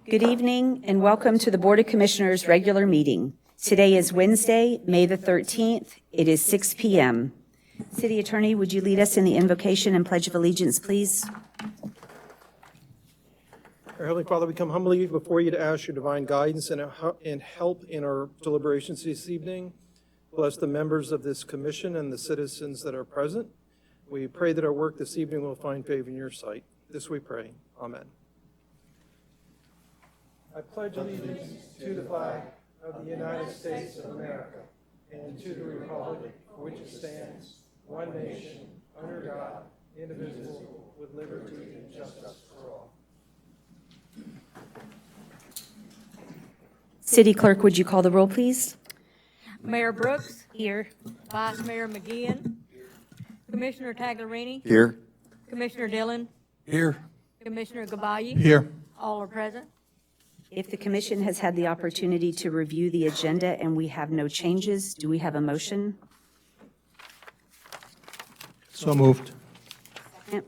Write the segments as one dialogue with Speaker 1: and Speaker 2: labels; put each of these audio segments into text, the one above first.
Speaker 1: Good evening and welcome to the Board of Commissioners regular meeting. Today is Wednesday, May the 13th. It is 6 p.m. City Attorney, would you lead us in the invocation and Pledge of Allegiance, please?
Speaker 2: Our Heavenly Father, we come humbly before you to ask your divine guidance and help in our deliberations this evening. Bless the members of this commission and the citizens that are present. We pray that our work this evening will find favor in your sight. This we pray. Amen. I pledge allegiance to the flag of the United States of America and to the republic for which it stands, one nation, under God, indivisible, with liberty and justice for all.
Speaker 1: City Clerk, would you call the roll, please?
Speaker 3: Mayor Brooks.
Speaker 1: Here.
Speaker 3: Vice Mayor McGeehan. Commissioner Tagliarini.
Speaker 4: Here.
Speaker 3: Commissioner Dillon.
Speaker 4: Here.
Speaker 3: Commissioner Gabayi.
Speaker 4: Here.
Speaker 3: All are present.
Speaker 1: If the commission has had the opportunity to review the agenda and we have no changes, do we have a motion?
Speaker 4: So moved.
Speaker 1: Second.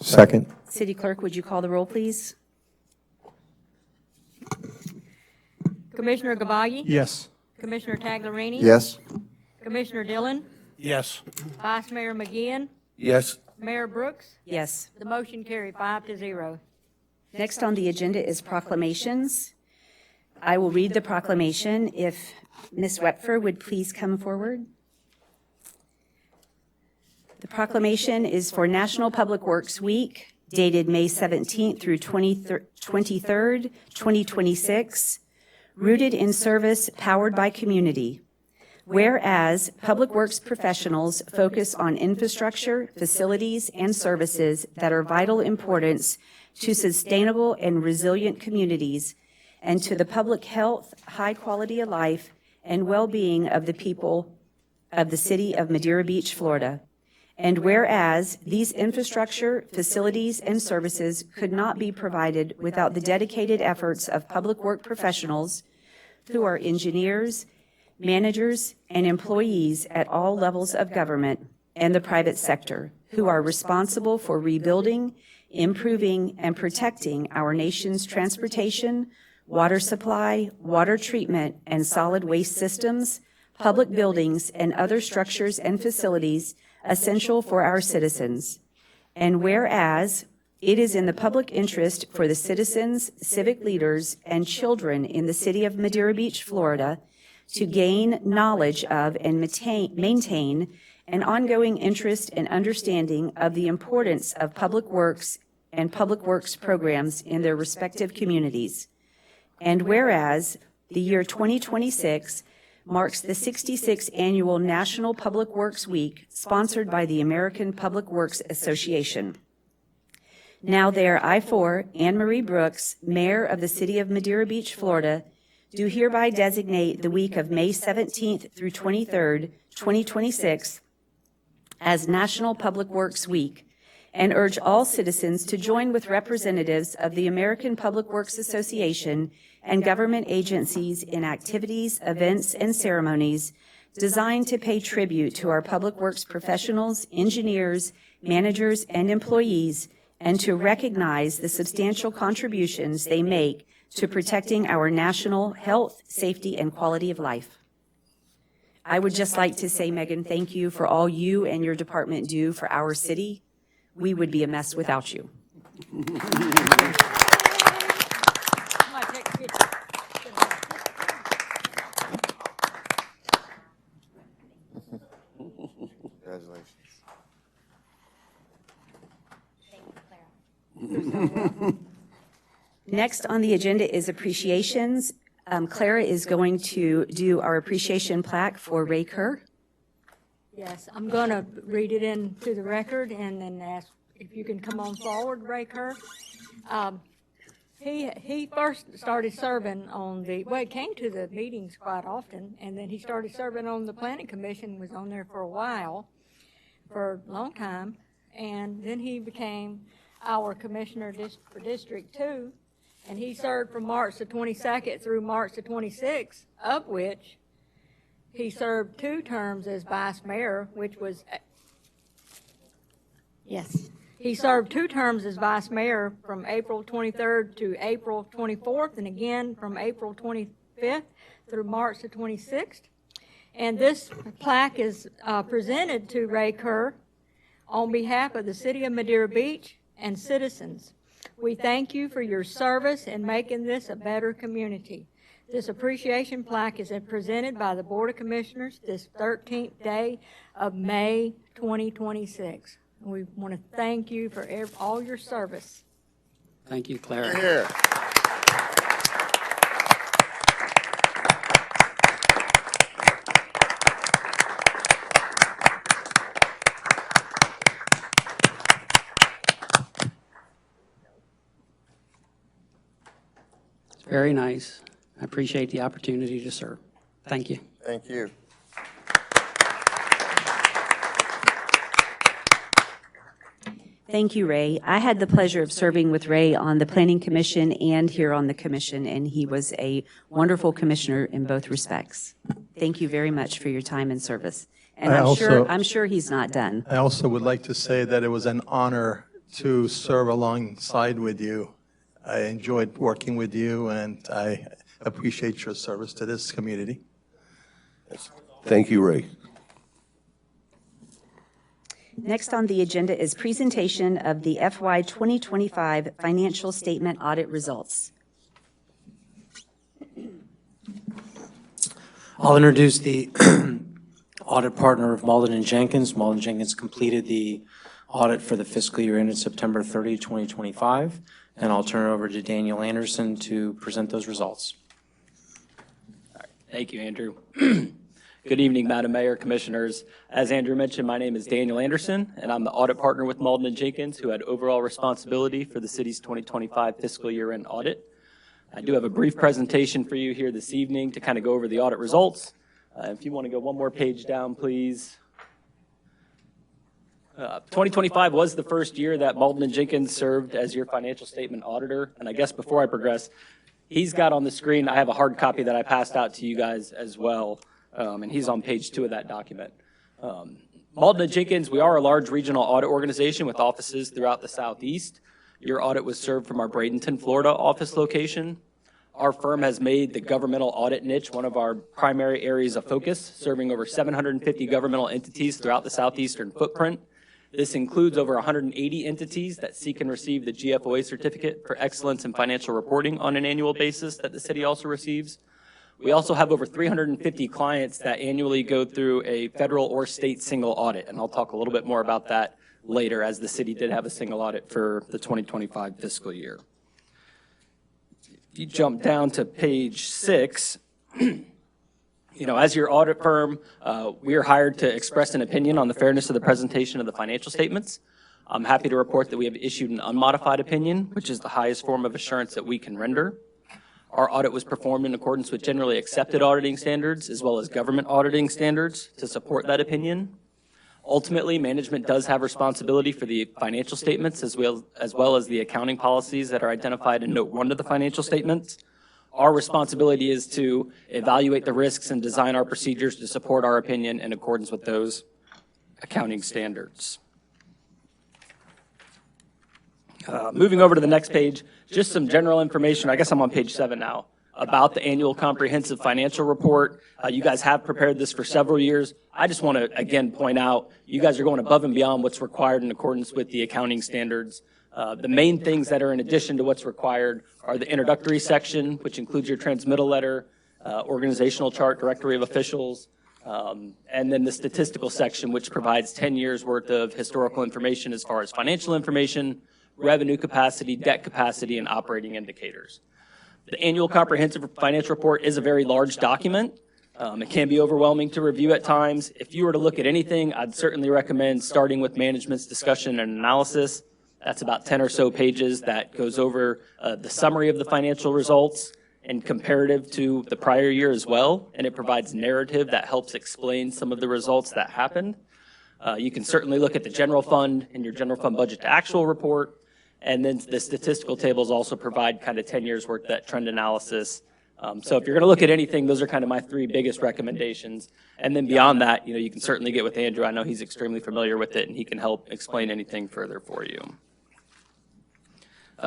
Speaker 4: Second.
Speaker 1: City Clerk, would you call the roll, please?
Speaker 3: Commissioner Gabayi.
Speaker 4: Yes.
Speaker 3: Commissioner Tagliarini.
Speaker 4: Yes.
Speaker 3: Commissioner Dillon.
Speaker 4: Yes.
Speaker 3: Vice Mayor McGeehan.
Speaker 4: Yes.
Speaker 3: Mayor Brooks.
Speaker 1: Yes.
Speaker 3: The motion carried 5-0.
Speaker 1: Next on the agenda is proclamations. I will read the proclamation. If Ms. Wepfer would please come forward. The proclamation is for National Public Works Week, dated May 17th through 23rd, 2026, rooted in service powered by community. Whereas public works professionals focus on infrastructure, facilities, and services that are vital importance to sustainable and resilient communities and to the public health, high quality of life, and well-being of the people of the city of Madeira Beach, Florida. And whereas these infrastructure, facilities, and services could not be provided without the dedicated efforts of public work professionals who are engineers, managers, and employees at all levels of government and the private sector who are responsible for rebuilding, improving, and protecting our nation's transportation, water supply, water treatment, and solid waste systems, public buildings, and other structures and facilities essential for our citizens. And whereas it is in the public interest for the citizens, civic leaders, and children in the city of Madeira Beach, Florida, to gain knowledge of and maintain an ongoing interest and understanding of the importance of public works and public works programs in their respective communities. And whereas the year 2026 marks the 66th annual National Public Works Week sponsored by the American Public Works Association. Now there, I, Anne Marie Brooks, Mayor of the City of Madeira Beach, Florida, do hereby designate the week of May 17th through 23rd, 2026 as National Public Works Week, and urge all citizens to join with representatives of the American Public Works Association and government agencies in activities, events, and ceremonies designed to pay tribute to our public works professionals, engineers, managers, and employees, and to recognize the substantial contributions they make to protecting our national health, safety, and quality of life. I would just like to say, Megan, thank you for all you and your department do for our city. We would be a mess without you.
Speaker 4: Congratulations.
Speaker 1: Next on the agenda is appreciations. Clara is going to do our appreciation plaque for Ray Kerr.
Speaker 3: Yes, I'm going to read it into the record and then ask if you can come on forward, Ray Kerr. He first started serving on he came to the meetings quite often, and then he started serving on the Planning Commission, was on there for a while, for a long time, and then he became our commissioner for District 2, and he served from March the 22nd through March the 26th, of which he served 2 terms as vice mayor, which was, yes, He served 2 terms as vice mayor from April 23rd to April 24th, and again from April 25th through March the 26th. And this plaque is presented to Ray Kerr on behalf of the City of Madeira Beach and citizens. We thank you for your service in making this a better community. This appreciation plaque is presented by the Board of Commissioners this 13th day of May 2026. We want to thank you for all your service.
Speaker 5: Thank you, Claire.
Speaker 4: Here.
Speaker 5: It's very nice. I appreciate the opportunity to serve. Thank you.
Speaker 4: Thank you.
Speaker 1: Thank you, Ray. I had the pleasure of serving with Ray on the Planning Commission and here on the commission, and he was a wonderful commissioner in both respects. Thank you very much for your time and service. And I'm sure he's not done.
Speaker 6: I also would like to say that it was an honor to serve alongside with you. I enjoyed working with you, and I appreciate your service to this community.
Speaker 7: Thank you, Ray.
Speaker 1: Next on the agenda is presentation of the FY 2025 financial statement audit results.
Speaker 8: I'll introduce the audit partner of Malden & Jenkins. Malden & Jenkins completed the audit for the fiscal year ended September 30, 2025, and I'll turn it over to Daniel Anderson to present those results.
Speaker 9: Thank you, Andrew. Good evening, Madam Mayor, Commissioners. As Andrew mentioned, my name is Daniel Anderson, and I'm the audit partner with Malden & Jenkins, who had overall responsibility for the city's 2025 fiscal year-end audit. I do have a brief presentation for you here this evening to kind of go over the audit results. If you want to go one more page down, please. 2025 was the first year that Malden & Jenkins served as your financial statement auditor, and I guess before I progress, he's got on the screen, I have a hard copy that I passed out to you guys as well. And he's on page 2 of that document. Malden & Jenkins, we are a large regional audit organization with offices throughout the Southeast. Your audit was served from our Bradenton, Florida office location. Our firm has made the governmental audit niche one of our primary areas of focus, serving over 750 governmental entities throughout the Southeastern footprint. This includes over 180 entities that seek and receive the GFOA certificate for excellence in financial reporting on an annual basis that the city also receives. We also have over 350 clients that annually go through a federal or state single audit, and I'll talk a little bit more about that later, as the city did have a single audit for the 2025 fiscal year. If you jump down to page 6, as your audit firm, we are hired to express an opinion on the fairness of the presentation of the financial statements. I'm happy to report that we have issued an unmodified opinion, which is the highest form of assurance that we can render. Our audit was performed in accordance with generally accepted auditing standards as well as government auditing standards to support that opinion. Ultimately, management does have responsibility for the financial statements as well as the accounting policies that are identified in Note 1 of the financial statements. Our responsibility is to evaluate the risks and design our procedures to support our opinion in accordance with those accounting standards. Moving over to the next page, just some general information. I guess I'm on page 7 now, about the annual comprehensive financial report. You guys have prepared this for several years. I just want to, again, point out, you guys are going above and beyond what's required in accordance with the accounting standards. The main things that are in addition to what's required are the introductory section, which includes your transmittal letter, organizational chart, directory of officials, and then the statistical section, which provides 10 years worth of historical information as far as financial information, revenue capacity, debt capacity, and operating indicators. The annual comprehensive financial report is a very large document. It can be overwhelming to review at times. If you were to look at anything, I'd certainly recommend starting with management's discussion and analysis. That's about 10 or so pages that goes over the summary of the financial results and comparative to the prior year as well, and it provides narrative that helps explain some of the results that happened. You can certainly look at the general fund and your general fund budget to actual report, and then the statistical tables also provide kind of 10 years worth of that trend analysis So if you're going to look at anything, those are kind of my three biggest recommendations. And then beyond that, you can certainly get with Andrew. I know he's extremely familiar with it, and he can help explain anything further for you.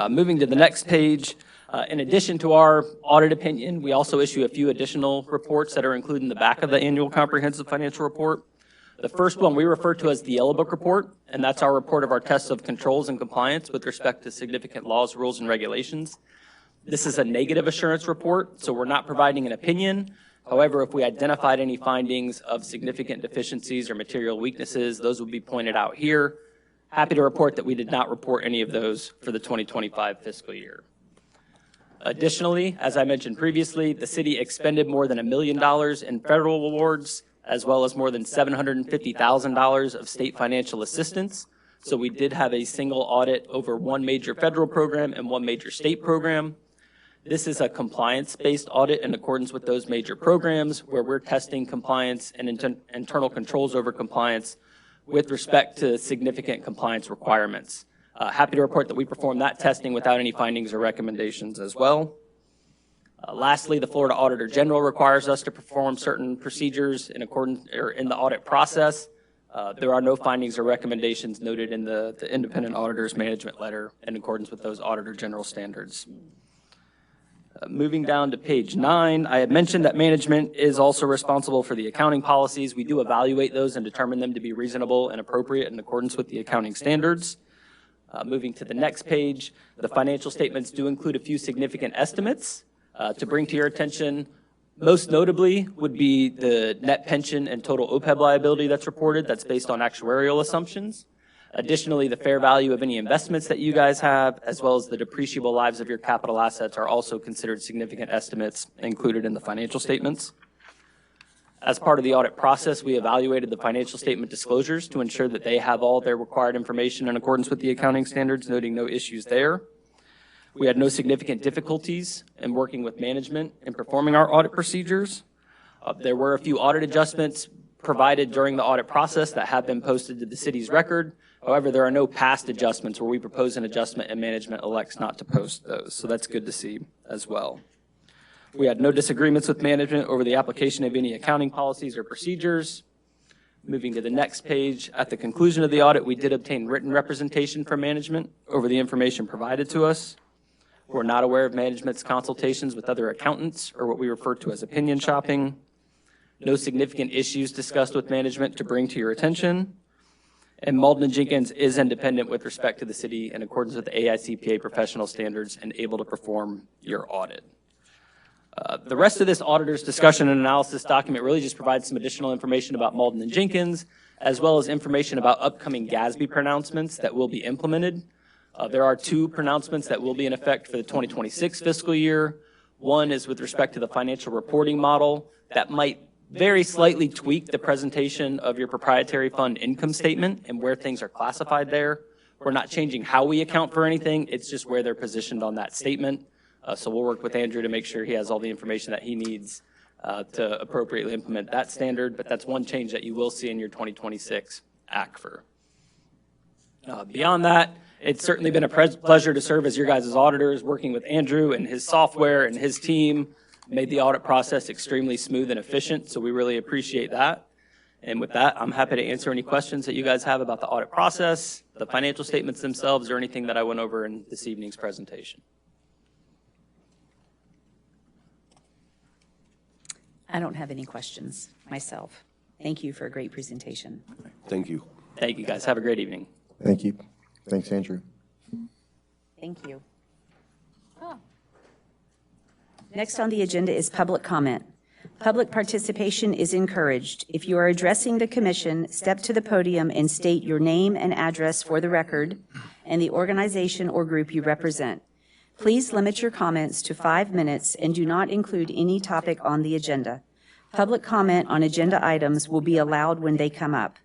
Speaker 9: Moving to the next page, in addition to our audit opinion, we also issue a few additional reports that are included in the back of the annual comprehensive financial report. The first one we refer to as the Yellow Book report, and that's our report of our tests of controls and compliance with respect to significant laws, rules, and regulations. This is a negative assurance report, so we're not providing an opinion. However, if we identified any findings of significant deficiencies or material weaknesses, those would be pointed out here. Happy to report that we did not report any of those for the 2025 fiscal year. Additionally, as I mentioned previously, the city expended more than $1 million in federal awards, as well as more than $750,000 of state financial assistance. So we did have a single audit over one major federal program and one major state program. This is a compliance-based audit in accordance with those major programs where we're testing compliance and internal controls over compliance with respect to significant compliance requirements. Happy to report that we performed that testing without any findings or recommendations as well. Lastly, the Florida Auditor General requires us to perform certain procedures in accordance or in the audit process. There are no findings or recommendations noted in the independent auditor's management letter in accordance with those Auditor General standards. Moving down to page 9, I had mentioned that management is also responsible for the accounting policies. We do evaluate those and determine them to be reasonable and appropriate in accordance with the accounting standards. Moving to the next page, the financial statements do include a few significant estimates to bring to your attention. Most notably would be the net pension and total OPEB liability that's reported. That's based on actuarial assumptions. Additionally, the fair value of any investments that you guys have, as well as the depreciable lives of your capital assets, are also considered significant estimates included in the financial statements. As part of the audit process, we evaluated the financial statement disclosures to ensure that they have all their required information in accordance with the accounting standards, noting no issues there. We had no significant difficulties in working with management in performing our audit procedures. There were a few audit adjustments provided during the audit process that have been posted to the city's record. However, there are no past adjustments where we propose an adjustment and management elects not to post those. So that's good to see as well. We had no disagreements with management over the application of any accounting policies or procedures. Moving to the next page, at the conclusion of the audit, we did obtain written representation from management over the information provided to us. We're not aware of management's consultations with other accountants or what we refer to as opinion shopping. No significant issues discussed with management to bring to your attention. And Malden & Jenkins is independent with respect to the city in accordance with the AICPA professional standards and able to perform your audit. The rest of this auditor's discussion and analysis document really just provides some additional information about Malden & Jenkins, as well as information about upcoming GASB pronouncements that will be implemented. There are 2 pronouncements that will be in effect for the 2026 fiscal year. One is with respect to the financial reporting model that might very slightly tweak the presentation of your proprietary fund income statement and where things are classified there. We're not changing how we account for anything. It's just where they're positioned on that statement. So we'll work with Andrew to make sure he has all the information that he needs to appropriately implement that standard. But that's one change that you will see in your 2026 ACFR. Beyond that, it's certainly been a pleasure to serve as your guys' auditors, working with Andrew and his software and his team. Made the audit process extremely smooth and efficient, so we really appreciate that. And with that, I'm happy to answer any questions that you guys have about the audit process, the financial statements themselves, or anything that I went over in this evening's presentation.
Speaker 1: I don't have any questions myself. Thank you for a great presentation.
Speaker 7: Thank you.
Speaker 9: Thank you, guys. Have a great evening.
Speaker 4: Thank you. Thanks, Andrew.
Speaker 1: Thank you. Next on the agenda is public comment. Public participation is encouraged. If you are addressing the commission, step to the podium and state your name and address for the record and the organization or group you represent. Please limit your comments to 5 minutes and do not include any topic on the agenda. Public comment on agenda items will be allowed when they come up.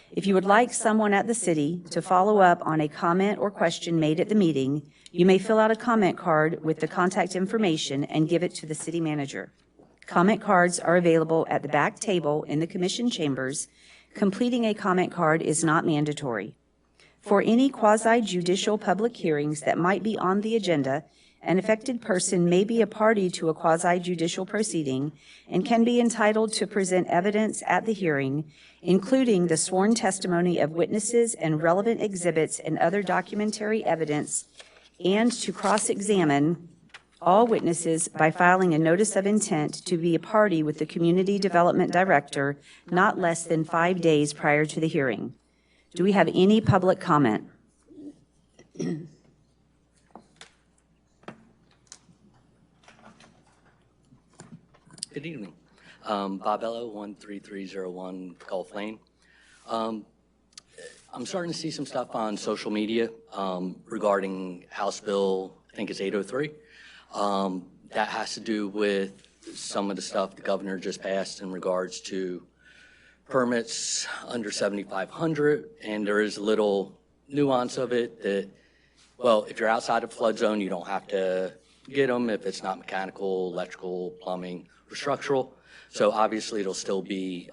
Speaker 1: If you would like someone at the city to follow up on a comment or question made at the meeting, you may fill out a comment card with the contact information and give it to the city manager. Comment cards are available at the back table in the commission chambers. Completing a comment card is not mandatory. For any quasi-judicial public hearings that might be on the agenda, An affected person may be a party to a quasi-judicial proceeding and can be entitled to present evidence at the hearing, including the sworn testimony of witnesses and relevant exhibits and other documentary evidence, and to cross-examine all witnesses by filing a notice of intent to be a party with the Community Development Director not less than 5 days prior to the hearing. Do we have any public comment?
Speaker 10: Good evening. Bob Ello, 13301 Gulf Lane. I'm starting to see some stuff on social media regarding House Bill, I think it's 803. That has to do with some of the stuff the governor just passed in regards to permits under 7,500, and there is a little nuance of it that, well, if you're outside of flood zone, you don't have to get them if it's not mechanical, electrical, plumbing, or structural. So obviously it'll still be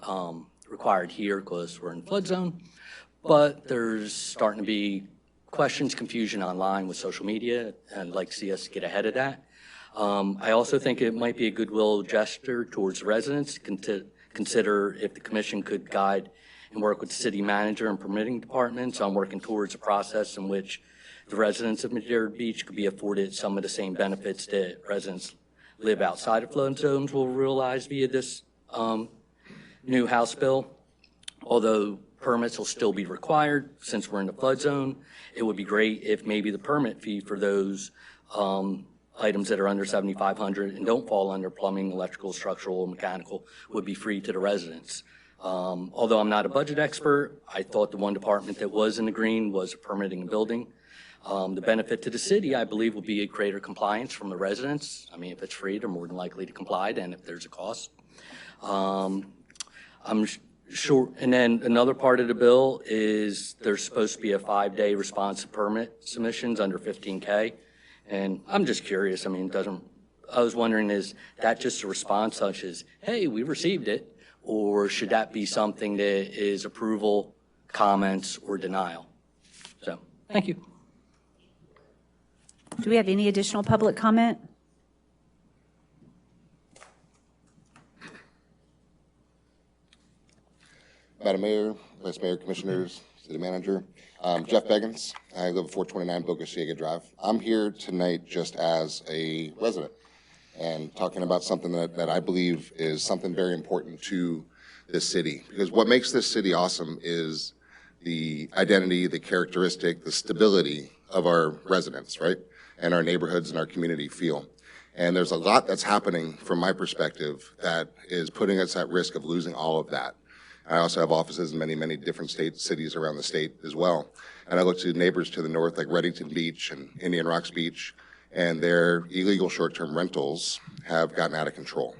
Speaker 10: required here because we're in flood zone, but there's starting to be questions, confusion online with social media, and I'd like to see us get ahead of that. I also think it might be a goodwill gesture towards residents to consider if the commission could guide and work with the city manager and permitting departments on working towards a process in which the residents of Madeira Beach could be afforded some of the same benefits that residents live outside of flood zones will realize via this new House bill. Although permits will still be required since we're in the flood zone, it would be great if maybe the permit fee for those items that are under 7,500 and don't fall under plumbing, electrical, structural, or mechanical would be free to the residents. Although I'm not a budget expert, I thought the one department that was in the green was permitting and building. The benefit to the city, I believe, will be a greater compliance from the residents. I mean, if it's free, they're more than likely to comply than if there's a cost. I'm sure, and then another part of the bill is there's supposed to be a 5-day response to permit submissions under 15K. And I'm just curious, I mean, I was wondering, is that just a response such as, hey, we received it, or should that be something that is approval, comments, or denial? So, thank you.
Speaker 1: Do we have any additional public comment?
Speaker 4: Madam Mayor, Vice Mayor, Commissioners, City Manager. Jeff Beggins. I live at 429 Boca Chica Drive. I'm here tonight just as a resident and talking about something that I believe is something very important to this city. Because what makes this city awesome is the identity, the characteristic, the stability of our residents, right? And our neighborhoods and our community feel. And there's a lot that's happening from my perspective that is putting us at risk of losing all of that. I also have offices in many, many different cities around the state as well. And I look to neighbors to the north, like Reddington Beach and Indian Rocks Beach, and their illegal short-term rentals have gotten out of control.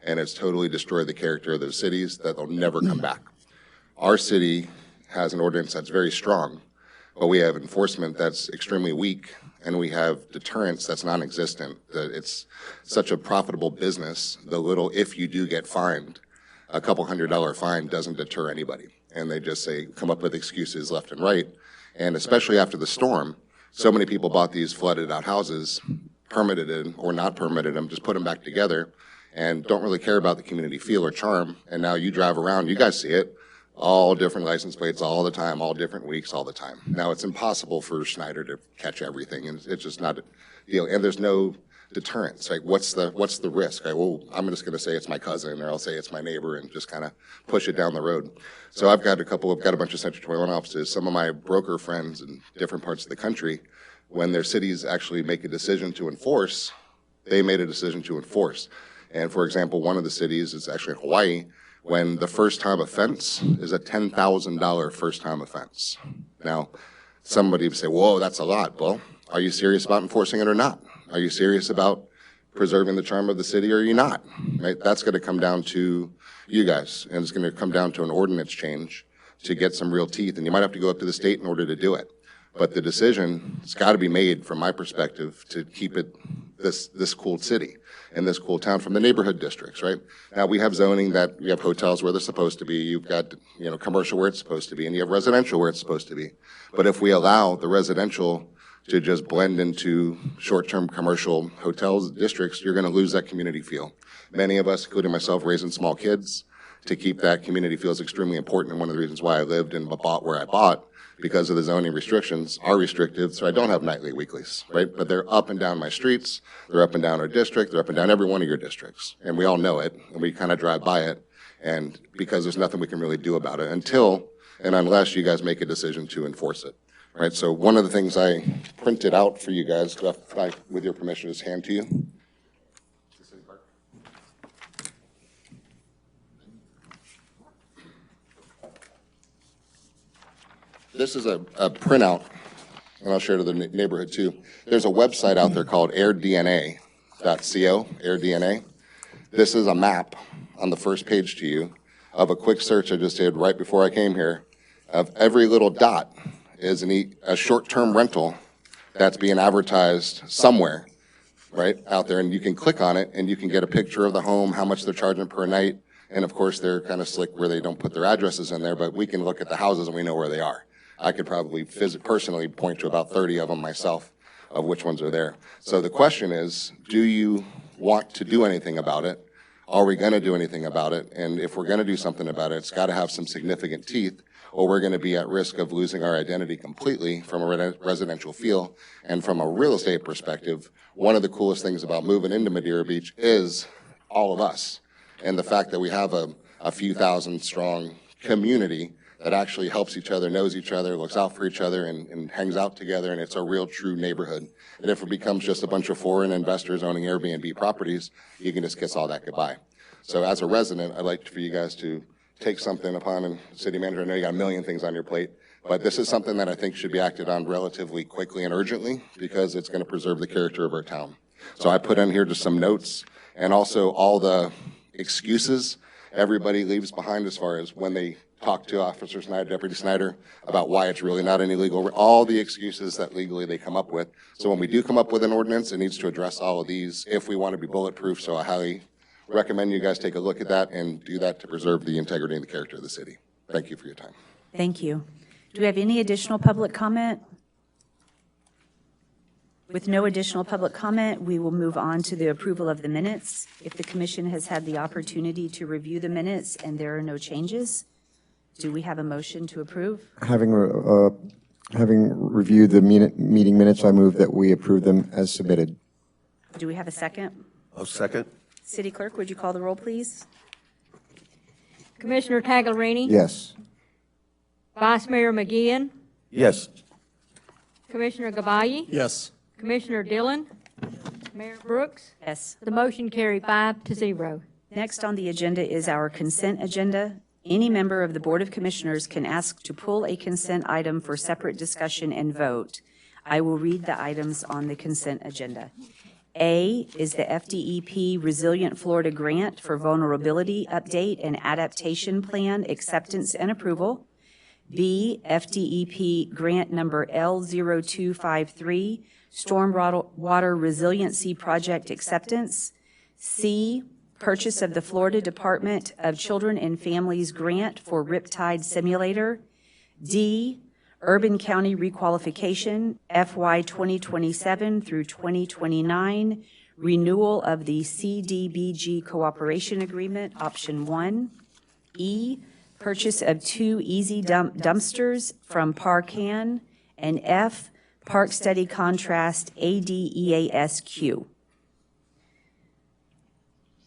Speaker 4: And it's totally destroyed the character of those cities that they'll never come back. Our city has an ordinance that's very strong, but we have enforcement that's extremely weak, and we have deterrence that's non-existent. It's such a profitable business, the little, if you do get fined, a couple $100 fine doesn't deter anybody. And they just say, come up with excuses left and right. And especially after the storm, so many people bought these flooded out houses, permitted it or not permitted them, just put them back together and don't really care about the community feel or charm. And now you drive around, you guys see it, all different license plates all the time, all different weeks, all the time. Now it's impossible for Schneider to catch everything, and it's just not a deal. And there's no deterrence. Like, what's the risk? Well, I'm just going to say it's my cousin, or I'll say it's my neighbor, and just kind of push it down the road. So I've got a bunch of Century 21 offices. Some of my broker friends in different parts of the country, when their cities actually make a decision to enforce, they made a decision to enforce. And for example, one of the cities is actually in Hawaii, when the first time offense is a $10,000 first time offense. Now, somebody would say, whoa, that's a lot. Well, are you serious about enforcing it or not? Are you serious about preserving the charm of the city, or are you not? Right? That's going to come down to you guys, and it's going to come down to an ordinance change to get some real teeth, and you might have to go up to the state in order to do it. But the decision has got to be made, from my perspective, to keep it this cool city and this cool town from the neighborhood districts, right? Now, we have zoning that we have hotels where they're supposed to be, you've got, commercial where it's supposed to be, and you have residential where it's supposed to be. But if we allow the residential to just blend into short-term commercial hotels, districts, you're going to lose that community feel. Many of us, including myself, raising small kids, to keep that community feel is extremely important, and one of the reasons why I lived and bought where I bought, because of the zoning restrictions, are restrictive, so I don't have nightly weeklies, right? But they're up and down my streets, they're up and down our district, they're up and down every one of your districts, and we all know it, and we kind of drive by it, and because there's nothing we can really do about it until and unless you guys make a decision to enforce it, right? So one of the things I printed out for you guys, with your permission, is hand to you. This is a printout, and I'll share to the neighborhood too. There's a website out there called airdna.co, airdna. This is a map on the first page to you of a quick search I just did right before I came here of every little dot is a short-term rental that's being advertised somewhere, right, out there. And you can click on it and you can get a picture of the home, how much they're charging per night. And of course, they're kind of slick where they don't put their addresses in there, but we can look at the houses and we know where they are. I could probably personally point to about 30 of them myself of which ones are there. So the question is, do you want to do anything about it? Are we going to do anything about it? And if we're going to do something about it, it's got to have some significant teeth, or we're going to be at risk of losing our identity completely from a residential feel. And from a real estate perspective, one of the coolest things about moving into Madeira Beach is all of us. And the fact that we have a few thousand strong community that actually helps each other, knows each other, looks out for each other, and hangs out together, and it's a real true neighborhood. And if it becomes just a bunch of foreign investors owning Airbnb properties, you can just kiss all that goodbye. So as a resident, I'd like for you guys to take something upon, and city manager, I know you got a million things on your plate, but this is something that I think should be acted on relatively quickly and urgently because it's going to preserve the character of our town. So I put in here just some notes and also all the excuses everybody leaves behind as far as when they talk to Officer Snyder, Deputy Snyder, about why it's really not an illegal, all the excuses that legally they come up with. So when we do come up with an ordinance, it needs to address all of these if we want to be bulletproof. So I highly recommend you guys take a look at that and do that to preserve the integrity and the character of the city. Thank you for your time.
Speaker 1: Thank you. Do we have any additional public comment? With no additional public comment, we will move on to the approval of the minutes. If the commission has had the opportunity to review the minutes and there are no changes, do we have a motion to approve?
Speaker 11: Having reviewed the meeting minutes, I move that we approve them as submitted.
Speaker 1: Do we have a second?
Speaker 7: I'll second.
Speaker 1: City Clerk, would you call the roll, please?
Speaker 3: Commissioner Taglerini?
Speaker 11: Yes.
Speaker 3: Vice Mayor McGinn?
Speaker 7: Yes.
Speaker 3: Commissioner Gabayi?
Speaker 6: Yes.
Speaker 3: Commissioner Dillon? Mayor Brooks?
Speaker 1: Yes.
Speaker 3: The motion carried 5-0.
Speaker 1: Next on the agenda is our consent agenda. Any member of the Board of Commissioners can ask to pull a consent item for separate discussion and vote. I will read the items on the consent agenda. A is the FDEP Resilient Florida Grant for Vulnerability Update and Adaptation Plan Acceptance and Approval. B, FDEP Grant Number L0253, Stormwater Resiliency Project Acceptance. C, purchase of the Florida Department of Children and Families Grant for Riptide Simulator. D, Urban County Requalification, FY 2027 through 2029, renewal of the CDBG Cooperation Agreement, Option 1. E, purchase of 2 easy dumpsters from Parcan. And F, Park Study Contrast ADEASQ.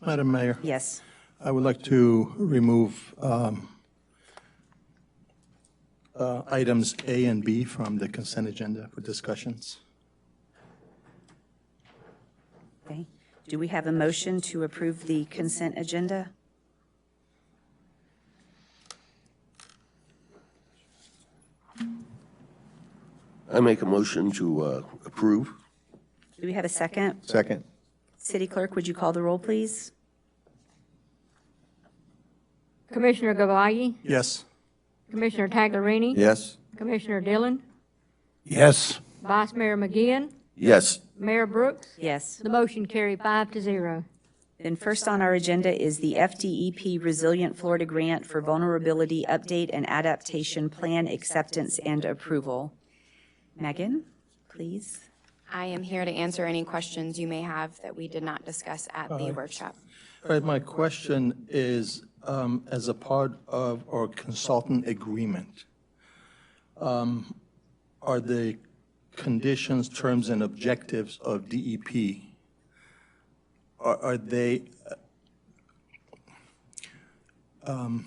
Speaker 6: Madam Mayor,
Speaker 1: Yes.
Speaker 6: I would like to remove items A and B from the consent agenda for discussions.
Speaker 1: Okay. Do we have a motion to approve the consent agenda?
Speaker 7: I make a motion to approve.
Speaker 1: Do we have a second?
Speaker 11: Second.
Speaker 1: City Clerk, would you call the roll, please?
Speaker 3: Commissioner Gabayi?
Speaker 6: Yes.
Speaker 3: Commissioner Taglerini?
Speaker 11: Yes.
Speaker 3: Commissioner Dillon?
Speaker 7: Yes.
Speaker 3: Vice Mayor McGinn?
Speaker 7: Yes.
Speaker 3: Mayor Brooks?
Speaker 1: Yes.
Speaker 3: The motion carried 5-0.
Speaker 1: Then first on our agenda is the FDEP Resilient Florida Grant for Vulnerability Update and Adaptation Plan Acceptance and Approval. Megan, please.
Speaker 12: I am here to answer any questions you may have that we did not discuss at the workshop.
Speaker 6: All right, my question is, as a part of our consultant agreement, are the conditions, terms, and objectives of DEP, are they, how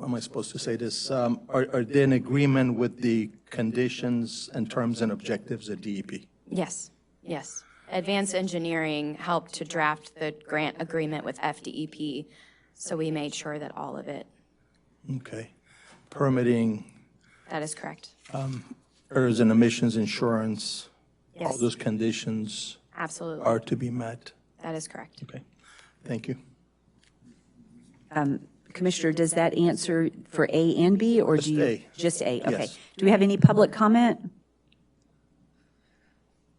Speaker 6: am I supposed to say this? Are they in agreement with the conditions and terms and objectives of DEP?
Speaker 12: Yes, yes. Advanced Engineering helped to draft the grant agreement with FDEP, so we made sure that all of it,
Speaker 6: Okay. Permitting,
Speaker 12: that is correct.
Speaker 6: errors and emissions insurance, all
Speaker 12: Yes.
Speaker 6: those conditions
Speaker 12: Absolutely.
Speaker 6: are to be met.
Speaker 12: That is correct.
Speaker 6: Okay, thank you.
Speaker 1: Commissioner, does that answer for A and B, or
Speaker 6: Just
Speaker 1: do you?
Speaker 6: A.
Speaker 1: Just A, okay.
Speaker 6: Yes.
Speaker 1: Do we have any public comment?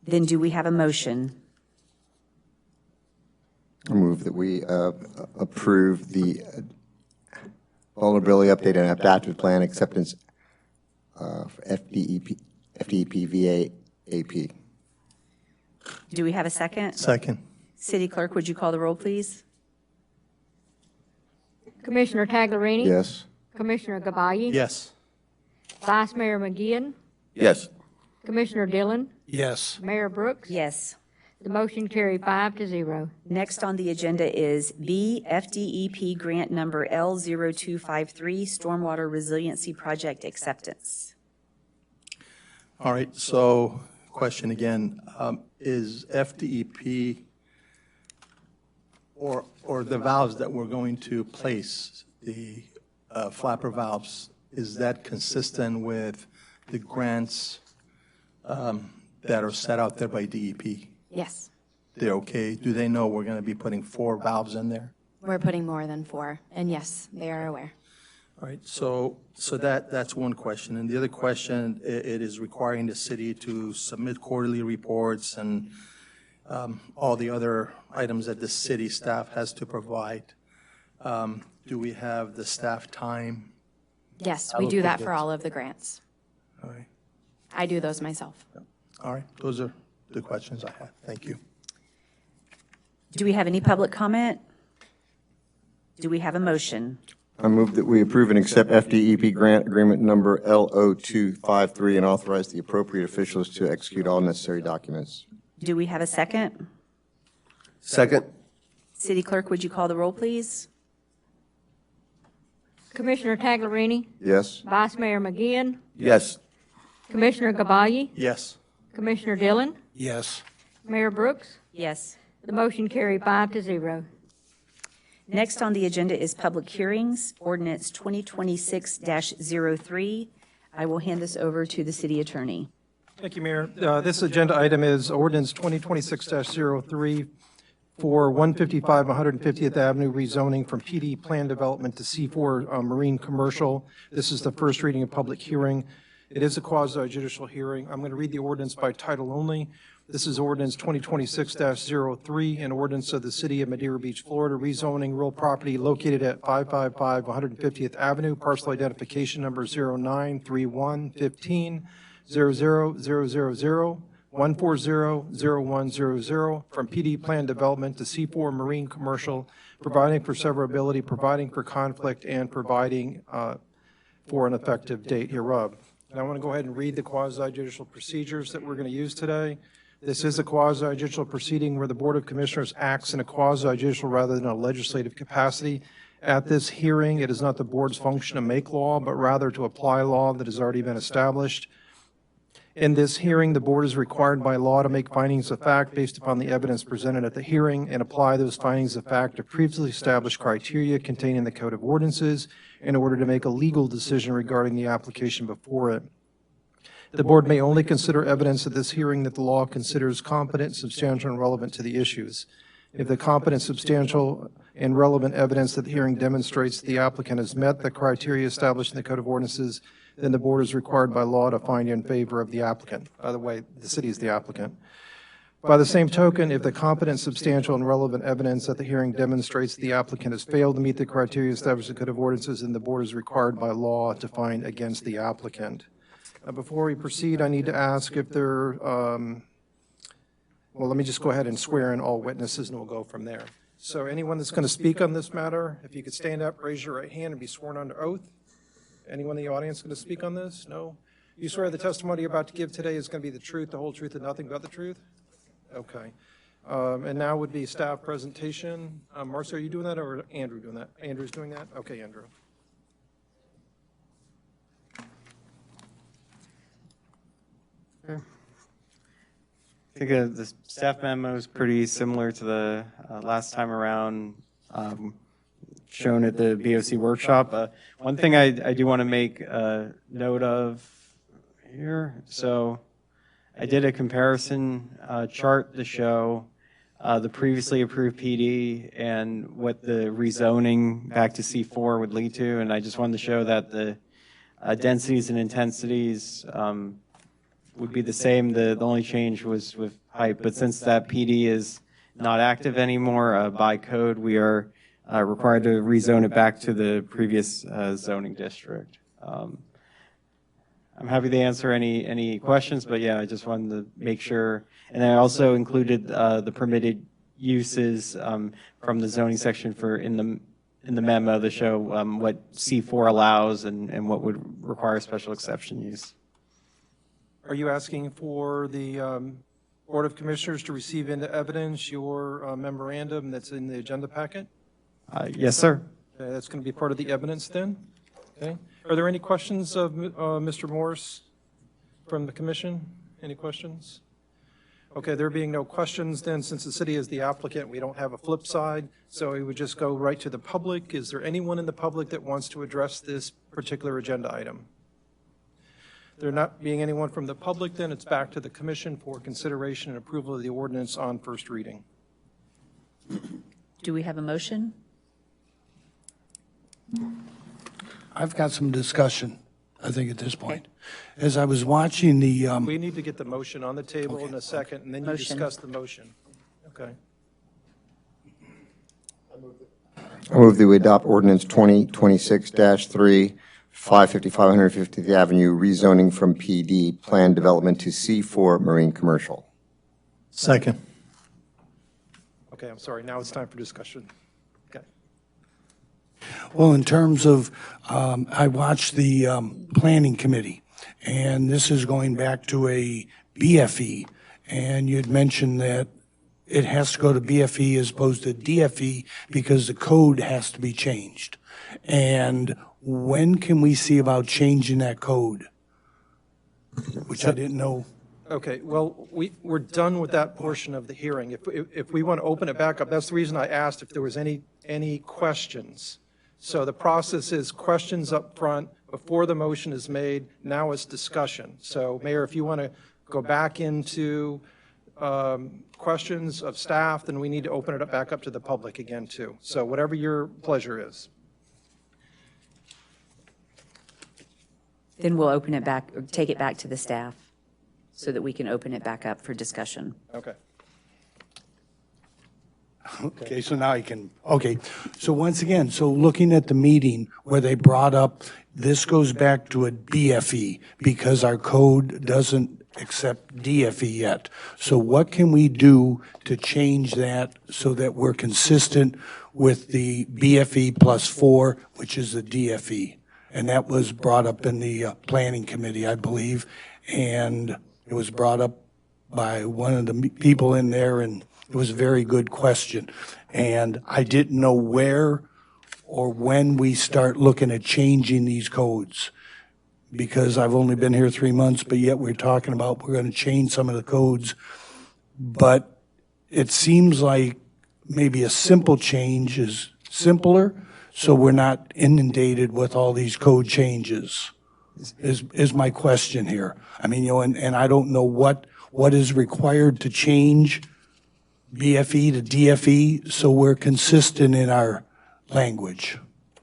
Speaker 1: Then do we have a motion?
Speaker 11: I move that we approve the vulnerability update and adaptive plan acceptance for FDEP VAAP.
Speaker 1: Do we have a second?
Speaker 6: Second.
Speaker 1: City Clerk, would you call the roll, please?
Speaker 3: Commissioner Taglerini?
Speaker 11: Yes.
Speaker 3: Commissioner Gabayey?
Speaker 6: Yes.
Speaker 3: Vice Mayor McGinn?
Speaker 7: Yes.
Speaker 3: Commissioner Dillon?
Speaker 7: Yes.
Speaker 3: Mayor Brooks?
Speaker 1: Yes.
Speaker 3: The motion carried 5-0.
Speaker 1: Next on the agenda is B, FDEP grant number L0253, Stormwater Resiliency Project Acceptance.
Speaker 6: All right, so question again, is FDEP or the valves that we're going to place, the flapper valves, is that consistent with the grants that are set out there by DEP?
Speaker 12: Yes.
Speaker 6: They're okay? Do they know we're going to be putting 4 valves in there?
Speaker 12: We're putting more than 4, and yes, they are aware.
Speaker 6: All right, so that's one question. And the other question, it is requiring the city to submit quarterly reports and all the other items that the city staff has to provide. Do we have the staff time?
Speaker 12: Yes, we do that for
Speaker 6: Allocated.
Speaker 12: all of the grants.
Speaker 6: All right,
Speaker 12: I do those myself.
Speaker 6: all right, those are the questions I have. Thank you.
Speaker 1: Do we have any public comment? Do we have a motion?
Speaker 11: I move that we approve and accept FDEP grant agreement number L0253 and authorize the appropriate officials to execute all necessary documents.
Speaker 1: Do we have a second?
Speaker 7: Second?
Speaker 1: City Clerk, would you call the roll, please?
Speaker 3: Commissioner Taglerini?
Speaker 11: Yes.
Speaker 3: Vice Mayor McGinn?
Speaker 7: Yes.
Speaker 3: Commissioner Gabayey?
Speaker 6: Yes.
Speaker 3: Commissioner Dillon?
Speaker 7: Yes.
Speaker 3: Mayor Brooks?
Speaker 1: Yes.
Speaker 3: The motion carried 5-0.
Speaker 1: Next on the agenda is public hearings, ordinance 2026-03. I will hand this over to the city attorney.
Speaker 2: Thank you, Mayor. This agenda item is ordinance 2026-03 for 155 150th Avenue rezoning from PD Plan Development to C4 Marine Commercial. This is the first reading of public hearing. It is a quasi-judicial hearing. I'm going to read the ordinance by title only. This is ordinance 2026-03, an ordinance of the City of Madeira Beach, Florida, rezoning real property located at 555 150th Avenue, parcel identification number 093115000001400100 from PD Plan Development to C4 Marine Commercial, providing for severability, providing for conflict, and providing for an effective date hereof. And I want to go ahead and read the quasi-judicial procedures that we're going to use today. This is a quasi-judicial proceeding where the Board of Commissioners acts in a quasi-judicial rather than a legislative capacity. At this hearing, it is not the board's function to make law, but rather to apply law that has already been established. In this hearing, the board is required by law to make findings of fact based upon the evidence presented at the hearing and apply those findings of fact to previously established criteria contained in the Code of Ordinances in order to make a legal decision regarding the application before it. The board may only consider evidence at this hearing that the law considers competent, substantial, and relevant to the issues. If the competent, substantial, and relevant evidence at the hearing demonstrates the applicant has met the criteria established in the Code of Ordinances, then the board is required by law to find in favor of the applicant. By the way, the city is the applicant. By the same token, if the competent, substantial, and relevant evidence at the hearing demonstrates the applicant has failed to meet the criteria established in the Code of Ordinances, then the board is required by law to find against the applicant. Before we proceed, I need to ask if there, well, let me just go ahead and swear in all witnesses, and we'll go from there. So anyone that's going to speak on this matter, if you could stand up, raise your right hand, and be sworn under oath. Anyone in the audience going to speak on this? No? You swear the testimony you're about to give today is going to be the truth, the whole truth, and nothing but the truth? Okay. And now would be staff presentation. Marcia, are you doing that, or Andrew doing that? Andrew's doing that? Okay, Andrew.
Speaker 13: I think the staff memo is pretty similar to the last time around shown at the BOC workshop. One thing I do want to make note of here, so I did a comparison chart to show the previously approved PD and what the rezoning back to C4 would lead to, and I just wanted to show that the densities and intensities would be the same. The only change was with height, but since that PD is not active anymore by code, we are required to rezone it back to the previous zoning district. I'm happy to answer any questions, but yeah, I just wanted to make sure. And I also included the permitted uses from the zoning section for in the memo to show what C4 allows and what would require special exception use.
Speaker 2: Are you asking for the Board of Commissioners to receive into evidence your memorandum that's in the agenda packet?
Speaker 13: Yes, sir.
Speaker 2: Okay, that's going to be part of the evidence then? Okay. Are there any questions of Mr. Morse from the commission? Any questions? Okay, there being no questions then, since the city is the applicant, we don't have a flip side, so we would just go right to the public. Is there anyone in the public that wants to address this particular agenda item? There not being anyone from the public, then it's back to the commission for consideration and approval of the ordinance on first reading.
Speaker 1: Do we have a motion?
Speaker 14: I've got some discussion, I think, at this point. As I was watching the,
Speaker 2: We need to get the motion on the table in a second, and then you
Speaker 1: Motion.
Speaker 2: discuss the motion. Okay.
Speaker 11: I move that we adopt ordinance 2026-3, 555 150th Avenue, rezoning from PD plan development to C4 marine commercial.
Speaker 6: Second.
Speaker 2: Okay, I'm sorry. Now it's time for discussion. Okay.
Speaker 14: well, in terms of, I watched the planning committee, and this is going back to a BFE, and you'd mentioned that it has to go to BFE as opposed to DFE because the code has to be changed. And when can we see about changing that code? Which I didn't know.
Speaker 2: Okay, well, we're done with that portion of the hearing. If we want to open it back up, that's the reason I asked if there was any questions. So the process is questions up front before the motion is made. Now it's discussion. So Mayor, if you want to go back into questions of staff, then we need to open it up back up to the public again too. So whatever your pleasure is.
Speaker 1: Then we'll open it back, or take it back to the staff so that we can open it back up for discussion.
Speaker 2: Okay.
Speaker 14: Okay, so now I can, okay. So once again, so looking at the meeting where they brought up, this goes back to a DFE because our code doesn't accept DFE yet. So what can we do to change that so that we're consistent with the BFE +4, which is the DFE? And that was brought up in the planning committee, I believe. And it was brought up by one of the people in there, and it was a very good question. And I didn't know where or when we start looking at changing these codes, because I've only been here 3 months, but yet we're talking about we're going to change some of the codes. But it seems like maybe a simple change is simpler, so we're not inundated with all these code changes, is my question here. I mean, you know, and I don't know what is required to change BFE to DFE, so we're consistent in our language.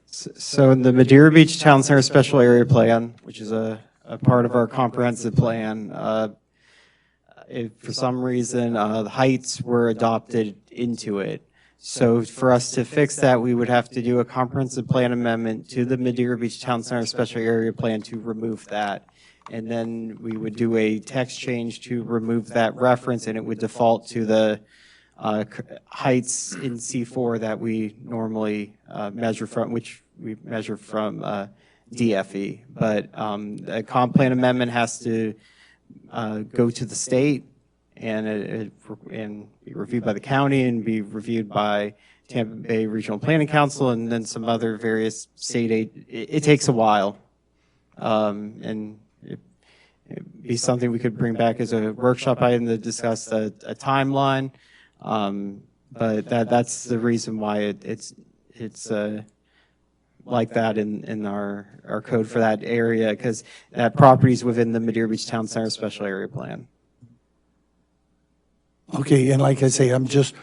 Speaker 13: So in the Madeira Beach Town Center Special Area Plan, which is a part of our comprehensive plan, if for some reason the heights were adopted into it. So for us to fix that, we would have to do a comprehensive plan amendment to the Madeira Beach Town Center Special Area Plan to remove that. and then we would do a text change to remove that reference, and it would default to the heights in C4 that we normally measure from, which we measure from DFE. But the comp plan amendment has to go to the state and be reviewed by the county and be reviewed by Tampa Bay Regional Planning Council and then some other various state aid. It takes a while. And it'd be something we could bring back as a workshop item to discuss a timeline. But that's the reason why it's like that in our code for that area, because that property is within the Madeira Beach Town Center Special Area Plan.
Speaker 14: Okay, and like I say, I'm just,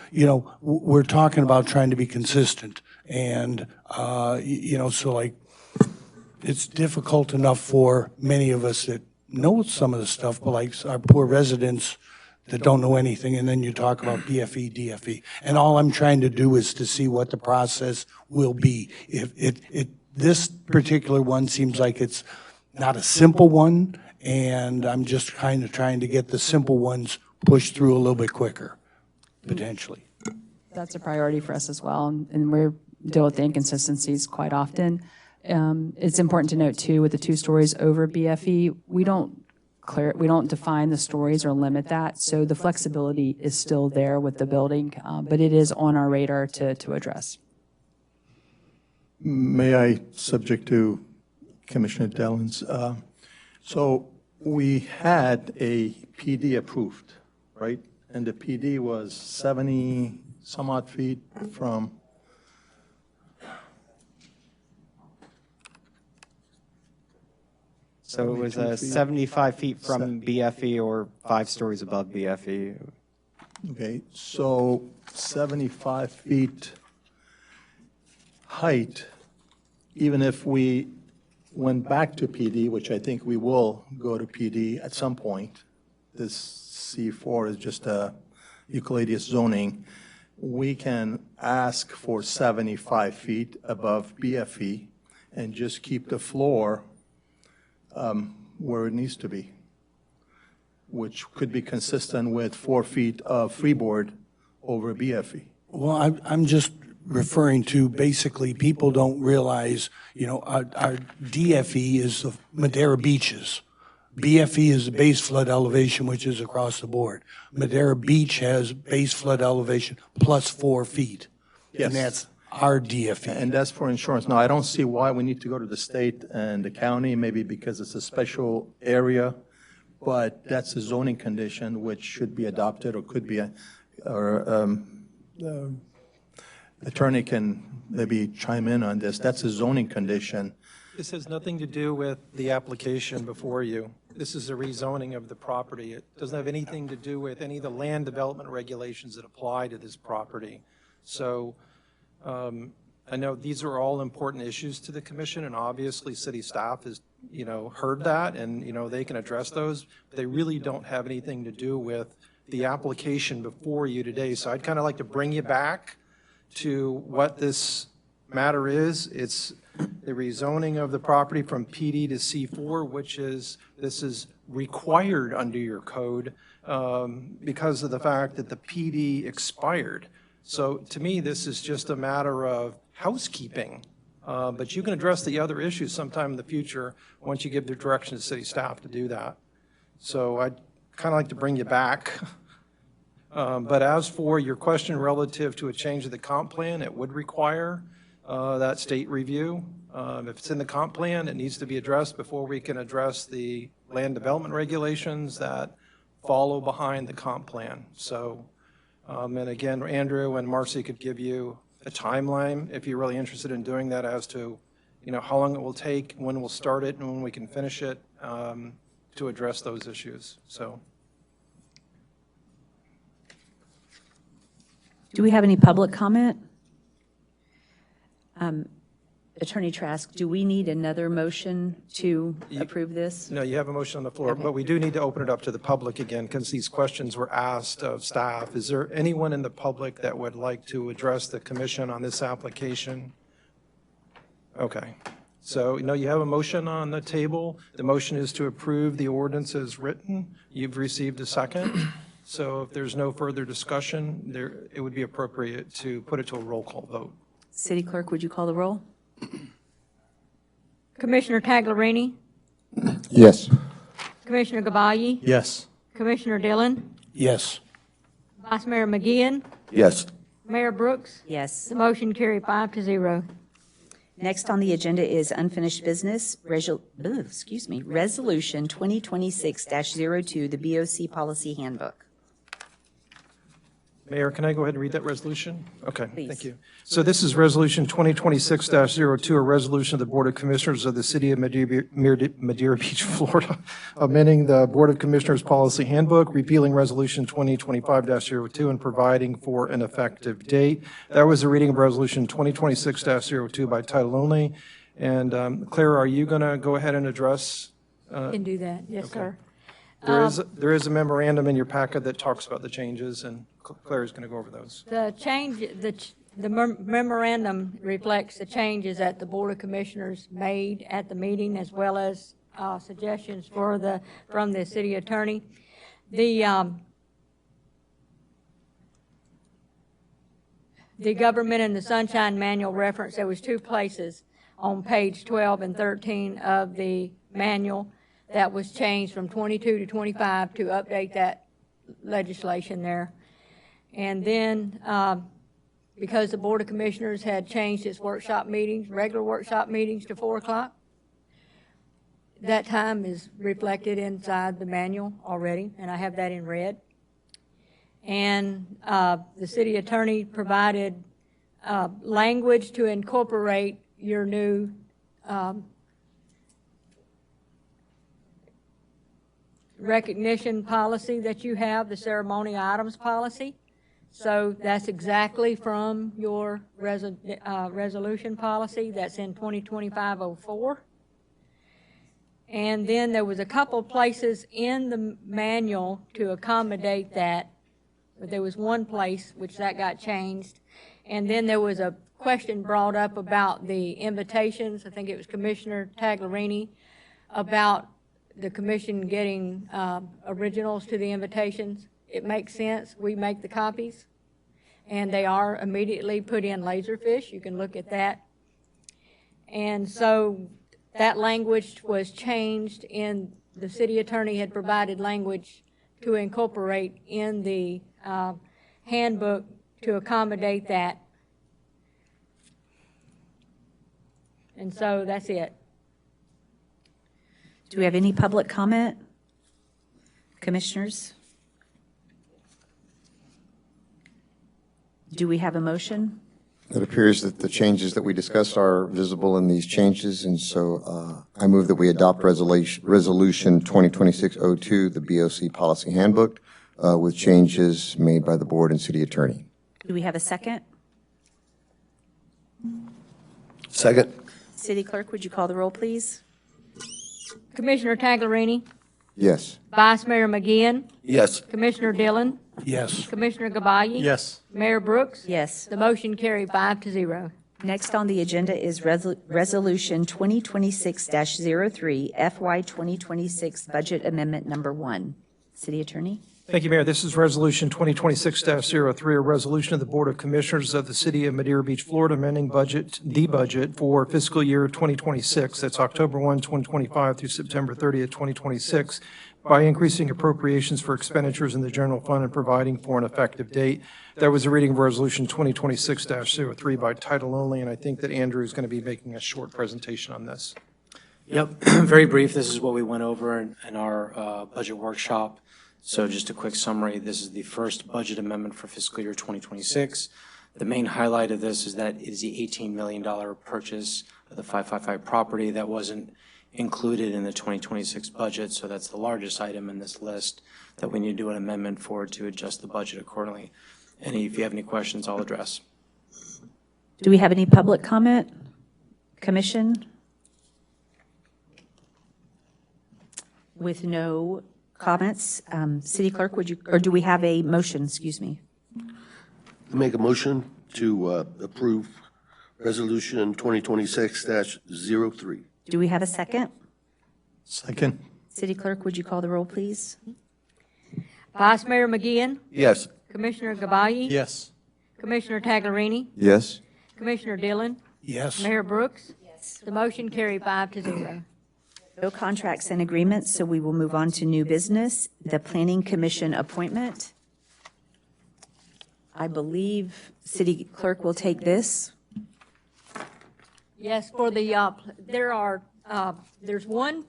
Speaker 14: we're talking about trying to be consistent. And, so like, it's difficult enough for many of us that know some of the stuff, but like our poor residents that don't know anything, and then you talk about BFE, DFE. And all I'm trying to do is to see what the process will be. If this particular one seems like it's not a simple one, and I'm just kind of trying to get the simple ones pushed through a little bit quicker, potentially.
Speaker 15: That's a priority for us as well, and we deal with the inconsistencies quite often. It's important to note too, with the 2 stories over BFE, we don't define the stories or limit that, so the flexibility is still there with the building, but it is on our radar to address.
Speaker 6: May I, subject to Commissioner Dellins, so we had a PD approved, right? And the PD was 70 some odd feet from,
Speaker 13: So it was 75 feet from BFE or 5 stories above BFE.
Speaker 6: okay, so 75 feet height, even if we went back to PD, which I think we will go to PD at some point, this C4 is just a Euclidean zoning, we can ask for 75 feet above BFE and just keep the floor where it needs to be, which could be consistent with 4 feet of freeboard over BFE.
Speaker 14: Well, I'm just referring to, basically, people don't realize, our DFE is the Madeira beaches. BFE is the base flood elevation, which is across the board. Madeira Beach has base flood elevation plus 4 feet.
Speaker 6: Yes.
Speaker 14: And that's our DFE.
Speaker 6: And that's for insurance. Now, I don't see why we need to go to the state and the county, maybe because it's a special area, but that's a zoning condition which should be adopted or could be, attorney can maybe chime in on this. That's a zoning condition.
Speaker 2: This has nothing to do with the application before you. This is a rezoning of the property. It doesn't have anything to do with any of the land development regulations that apply to this property. So I know these are all important issues to the commission, and obviously city staff has, heard that, and, they can address those. But they really don't have anything to do with the application before you today. So I'd kind of like to bring you back to what this matter is. It's the rezoning of the property from PD to C4, this is required under your code because of the fact that the PD expired. So to me, this is just a matter of housekeeping, but you can address the other issues sometime in the future once you give the direction to city staff to do that. So I'd kind of like to bring you back. But as for your question relative to a change of the comp plan, it would require that state review. If it's in the comp plan, it needs to be addressed before we can address the land development regulations that follow behind the comp plan. So, and again, Andrew and Marcy could give you a timeline if you're really interested in doing that as to, how long it will take, when we'll start it, and when we can finish it to address those issues. So.
Speaker 1: Do we have any public comment? Attorney Trask, do we need another motion to approve this?
Speaker 2: No, you have a motion on the floor,
Speaker 1: Okay.
Speaker 2: but we do need to open it up to the public again because these questions were asked of staff. Is there anyone in the public that would like to address the commission on this application? Okay. So, you have a motion on the table. The motion is to approve the ordinance as written. You've received a second. So if there's no further discussion, it would be appropriate to put it to a roll call vote.
Speaker 1: City Clerk, would you call the roll?
Speaker 3: Commissioner Taglerini,
Speaker 11: Yes.
Speaker 3: Commissioner Gabayé,
Speaker 6: Yes.
Speaker 3: Commissioner Dillon,
Speaker 14: Yes.
Speaker 3: Vice Mayor McGeehan,
Speaker 7: Yes.
Speaker 3: Mayor Brooks.
Speaker 1: Yes.
Speaker 3: The motion carried 5-0.
Speaker 1: Next on the agenda is unfinished business, Resolution 2026-02, the BOC Policy Handbook.
Speaker 2: Mayor, can I go ahead and read that resolution? Okay,
Speaker 1: Please.
Speaker 2: thank you. So this is Resolution 2026-02, a resolution of the Board of Commissioners of the City of Madeira Beach, Florida, amending the Board of Commissioners Policy Handbook, repealing Resolution 2025-02, and providing for an effective date. That was a reading of Resolution 2026-02 by title only. And Claire, are you going to go ahead and address?
Speaker 3: Can do that, yes, sir.
Speaker 2: There is a memorandum in your packet that talks about the changes, and Claire is going to go over those.
Speaker 3: The change, the memorandum reflects the changes that the Board of Commissioners made at the meeting, as well as suggestions from the city attorney. The Government in the Sunshine Manual reference, there was 2 places on page 12 and 13 of the manual that was changed from 22 to 25 to update that legislation there. And then, because the Board of Commissioners had changed its workshop meetings, regular workshop meetings to 4 o'clock, that time is reflected inside the manual already, and I have that in red. And the city attorney provided language to incorporate your new recognition policy that you have, the ceremonial items policy. So that's exactly from your resolution policy that's in 2025-04. And then there was a couple places in the manual to accommodate that, but there was one place which that got changed. And then there was a question brought up about the invitations. I think it was Commissioner Taglerini, about the commission getting originals to the invitations. It makes sense. We make the copies, and they are immediately put in Laserfish. You can look at that. And so that language was changed in, the city attorney had provided language to incorporate in the handbook to accommodate that. And so that's it.
Speaker 1: Do we have any public comment? Commissioners? Do we have a motion?
Speaker 11: It appears that the changes that we discussed are visible in these changes, and so I move that we adopt Resolution 2026-02, the BOC Policy Handbook, with changes made by the board and city attorney.
Speaker 1: Do we have a second?
Speaker 7: Second.
Speaker 1: City Clerk, would you call the roll, please?
Speaker 3: Commissioner Taglerini,
Speaker 11: Yes.
Speaker 3: Vice Mayor McGeehan,
Speaker 7: Yes.
Speaker 3: Commissioner Dillon,
Speaker 14: Yes.
Speaker 3: Commissioner Gabayé.
Speaker 6: Yes.
Speaker 3: Mayor Brooks.
Speaker 1: Yes.
Speaker 3: The motion carried 5-0.
Speaker 1: Next on the agenda is Resolution 2026-03, FY 2026 Budget Amendment Number 1. City Attorney?
Speaker 2: Thank you, Mayor. This is Resolution 2026-03, a resolution of the Board of Commissioners of the City of Madeira Beach, Florida, amending the budget for fiscal year 2026, that's October 1, 2025 through September 30th, 2026, by increasing appropriations for expenditures in the general fund and providing for an effective date. That was a reading of Resolution 2026-03 by title only, and I think that Andrew is going to be making a short presentation on this.
Speaker 8: Yep, very brief. This is what we went over in our budget workshop. So just a quick summary, this is the first budget amendment for fiscal year 2026. The main highlight of this is that it is the $18 million purchase of the 555 property that wasn't included in the 2026 budget, so that's the largest item in this list that we need to do an amendment for to adjust the budget accordingly. And if you have any questions, I'll address.
Speaker 1: Do we have any public comment? Commission? With no comments, City Clerk, would you, or do we have a motion, excuse me?
Speaker 7: Make a motion to approve Resolution 2026-03.
Speaker 1: Do we have a second?
Speaker 6: Second.
Speaker 1: City Clerk, would you call the roll, please?
Speaker 3: Vice Mayor McGeehan,
Speaker 7: Yes.
Speaker 3: Commissioner Gabayé,
Speaker 6: Yes.
Speaker 3: Commissioner Taglerini,
Speaker 11: Yes.
Speaker 3: Commissioner Dillon,
Speaker 14: Yes.
Speaker 3: Mayor Brooks. The motion carried 5-0.
Speaker 1: No contracts and agreements, so we will move on to new business, the Planning Commission appointment. I believe City Clerk will take this.
Speaker 3: Yes, for the, there's one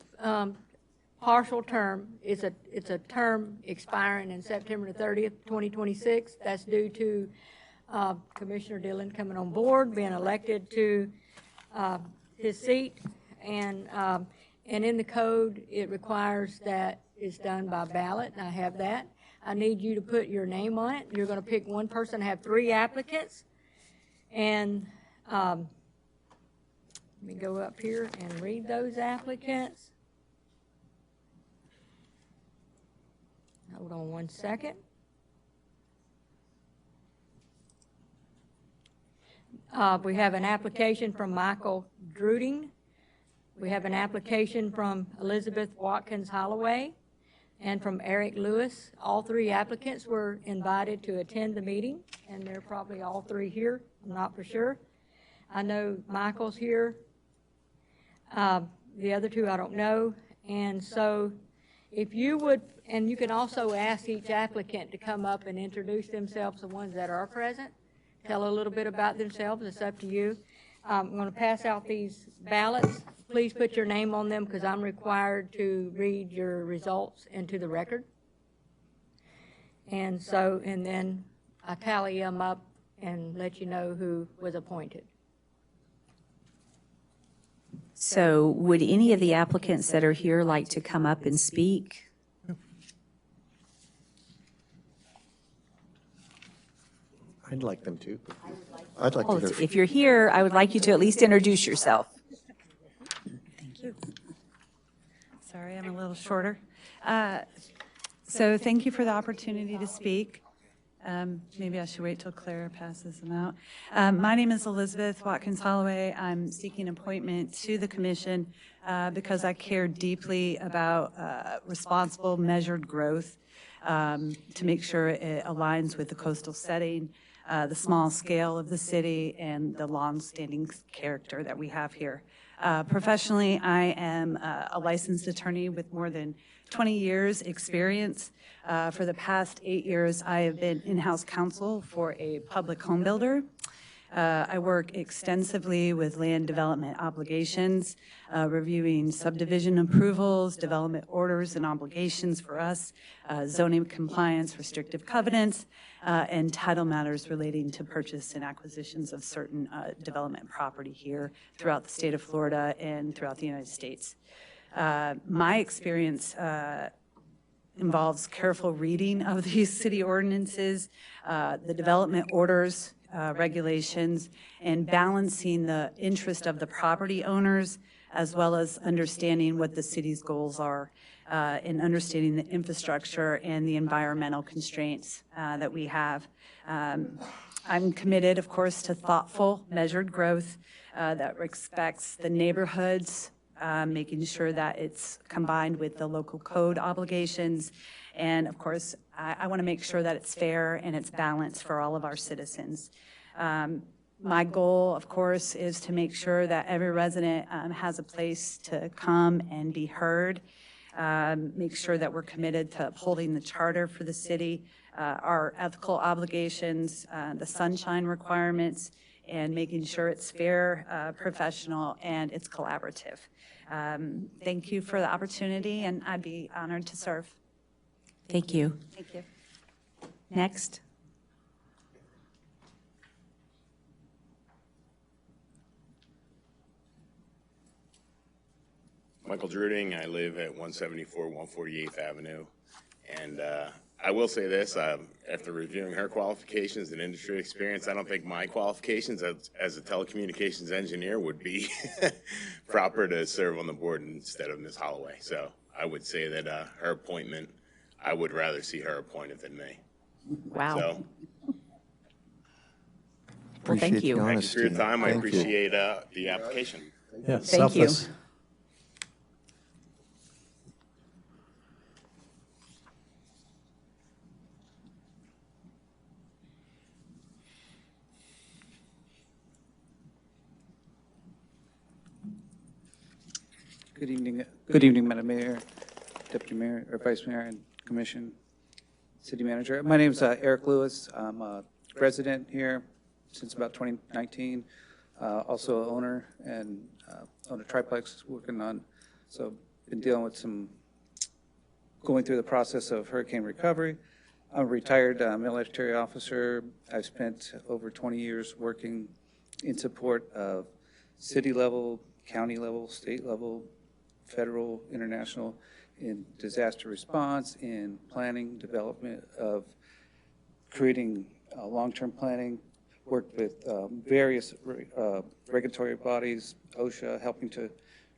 Speaker 3: partial term. It's a term expiring in September the 30th, 2026. That's due to Commissioner Dillon coming on board, being elected to his seat. And in the code, it requires that it's done by ballot, and I have that. I need you to put your name on it. You're going to pick one person, have 3 applicants. And let me go up here and read those applicants. Hold on one second. We have an application from Michael Druding. We have an application from Elizabeth Watkins Holloway and from Eric Lewis. All 3 applicants were invited to attend the meeting, and they're probably all 3 here. I'm not for sure. I know Michael's here. The other 2 I don't know. And so if you would, and you can also ask each applicant to come up and introduce themselves, the ones that are present, tell a little bit about themselves. It's up to you. I'm going to pass out these ballots. Please put your name on them because I'm required to read your results into the record. And so, and then I tally them up and let you know who was appointed.
Speaker 1: So would any of the applicants that are here like to come up and speak?
Speaker 11: I'd like them to. I'd like to
Speaker 1: Well,
Speaker 11: hear.
Speaker 1: if you're here, I would like you to at least introduce yourself.
Speaker 16: Thank you. Sorry, I'm a little shorter. So thank you for the opportunity to speak. Maybe I should wait till Claire passes them out. My name is Elizabeth Watkins Holloway. I'm seeking appointment to the commission because I care deeply about responsible, measured growth to make sure it aligns with the coastal setting, the small scale of the city, and the long-standing character that we have here. Professionally, I am a licensed attorney with more than 20 years' experience. For the past 8 years, I have been in-house counsel for a public home builder. I work extensively with land development obligations, reviewing subdivision approvals, development orders and obligations for us, zoning compliance, restrictive covenants, and title matters relating to purchase and acquisitions of certain development property here throughout the state of Florida and throughout the United States. My experience involves careful reading of these city ordinances, the development orders, regulations, and balancing the interest of the property owners, as well as understanding what the city's goals are, and understanding the infrastructure and the environmental constraints that we have. I'm committed, of course, to thoughtful, measured growth that respects the neighborhoods, making sure that it's combined with the local code obligations. And of course, I want to make sure that it's fair and it's balanced for all of our citizens. My goal, of course, is to make sure that every resident has a place to come and be heard. Make sure that we're committed to upholding the charter for the city, our ethical obligations, the sunshine requirements, and making sure it's fair, professional, and it's collaborative. Thank you for the opportunity, and I'd be honored to serve.
Speaker 1: Thank you.
Speaker 16: Thank you.
Speaker 1: Next.
Speaker 17: Michael Druding. I live at 174 148th Avenue. And I will say this, after reviewing her qualifications and industry experience, I don't think my qualifications as a telecommunications engineer would be proper to serve on the board instead of Ms. Holloway. So I would say that her appointment, I would rather see her appointed than me.
Speaker 1: Wow.
Speaker 17: So,
Speaker 1: Well, thank
Speaker 11: Appreciate
Speaker 1: you.
Speaker 11: the
Speaker 17: Thank you for your
Speaker 11: honesty.
Speaker 17: time. I
Speaker 11: Thank you.
Speaker 17: appreciate the application.
Speaker 6: Yeah,
Speaker 1: Thank you.
Speaker 6: selfless.
Speaker 18: Good evening, Madam Mayor, Deputy Mayor, or Vice Mayor, and Commission, City Manager. My name is Eric Lewis. I'm a resident here since about 2019. Also an owner and own a triplex working on, so been dealing with going through the process of hurricane recovery. I'm a retired military officer. I've spent over 20 years working in support of city level, county level, state level, federal, international, in disaster response, in planning, development of creating long-term planning, worked with various regulatory bodies, OSHA, helping to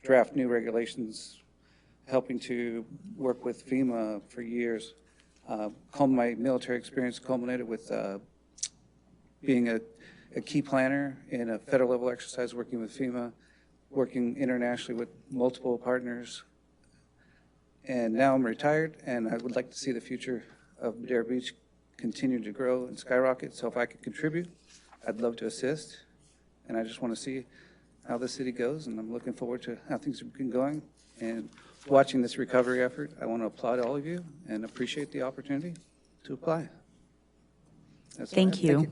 Speaker 18: draft new regulations, helping to work with FEMA for years. My military experience culminated with being a key planner in a federal level exercise, working with FEMA, working internationally with multiple partners. And now I'm retired, and I would like to see the future of Madera Beach continue to grow and skyrocket. So if I could contribute, I'd love to assist. And I just want to see how the city goes, and I'm looking forward to how things have been going. And watching this recovery effort, I want to applaud all of you and appreciate the opportunity to apply. That's all I have.
Speaker 1: Thank you.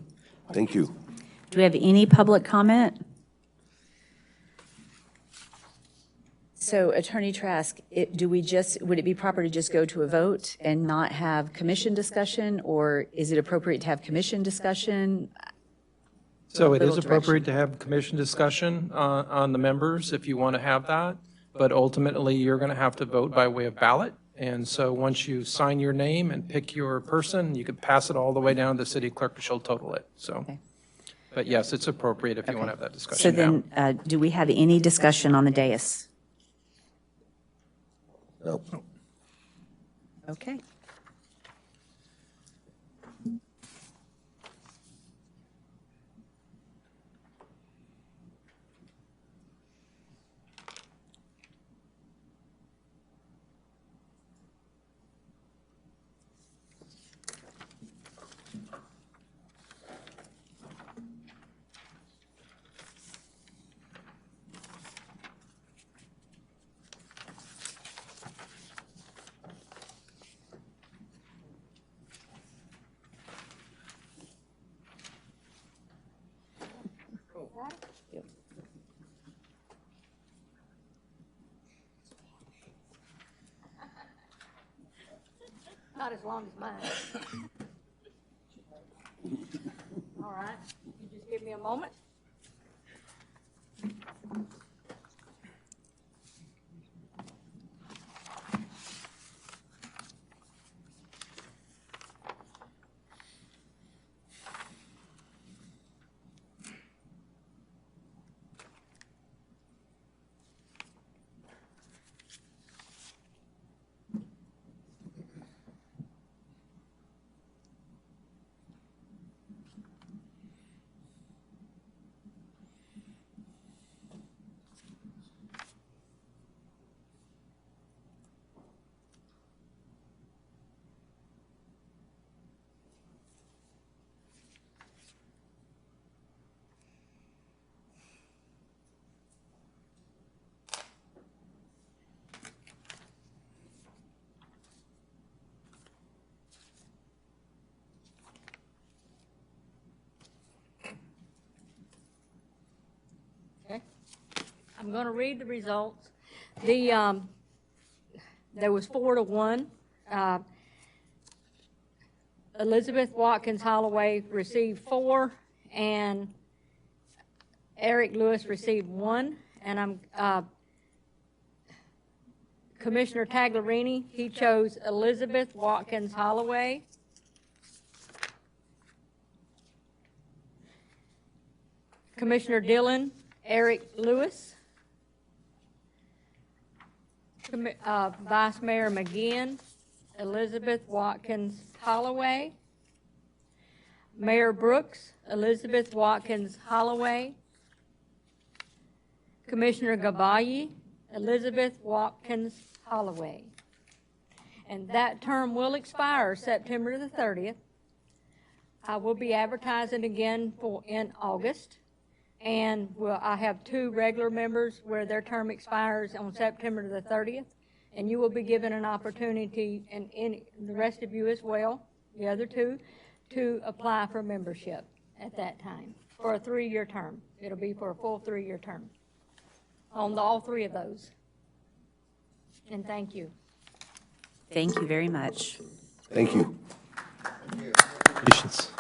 Speaker 7: Thank you.
Speaker 1: Do we have any public comment? So Attorney Trask, would it be proper to just go to a vote and not have commission discussion, or is it appropriate to have commission discussion?
Speaker 2: So it
Speaker 1: Little
Speaker 2: is appropriate to have commission discussion on the members if you want to have that, but ultimately you're going to have to vote by way of ballot. And so once you sign your name and pick your person, you could pass it all the way down to the city clerk, she'll total it, so.
Speaker 1: Okay.
Speaker 2: But yes, it's appropriate if you want to have that
Speaker 1: So
Speaker 2: discussion now.
Speaker 1: then, do we have any discussion on the dais?
Speaker 7: No.
Speaker 1: Okay.
Speaker 3: Not as long as mine. All right, you just give me a moment. I'm going to read the results. There was 4-1. Elizabeth Watkins Holloway received 4, and Eric Lewis received 1. And Commissioner Taglerini, he chose Elizabeth Watkins Holloway. Commissioner Dillon, Eric Lewis. Vice Mayor McGinn, Elizabeth Watkins Holloway. Mayor Brooks, Elizabeth Watkins Holloway, Commissioner Gabayi, Elizabeth Watkins Holloway. And that term will expire September the 30th. I will be advertising again in August. And I have 2 regular members where their term expires on September the 30th. And you will be given an opportunity, and the rest of you as well, the other 2, to apply for membership at that time for a 3-year term. It'll be for a full 3-year term on all 3 of those. And thank you.
Speaker 1: Thank you very much.
Speaker 7: Thank you.
Speaker 6: Patience.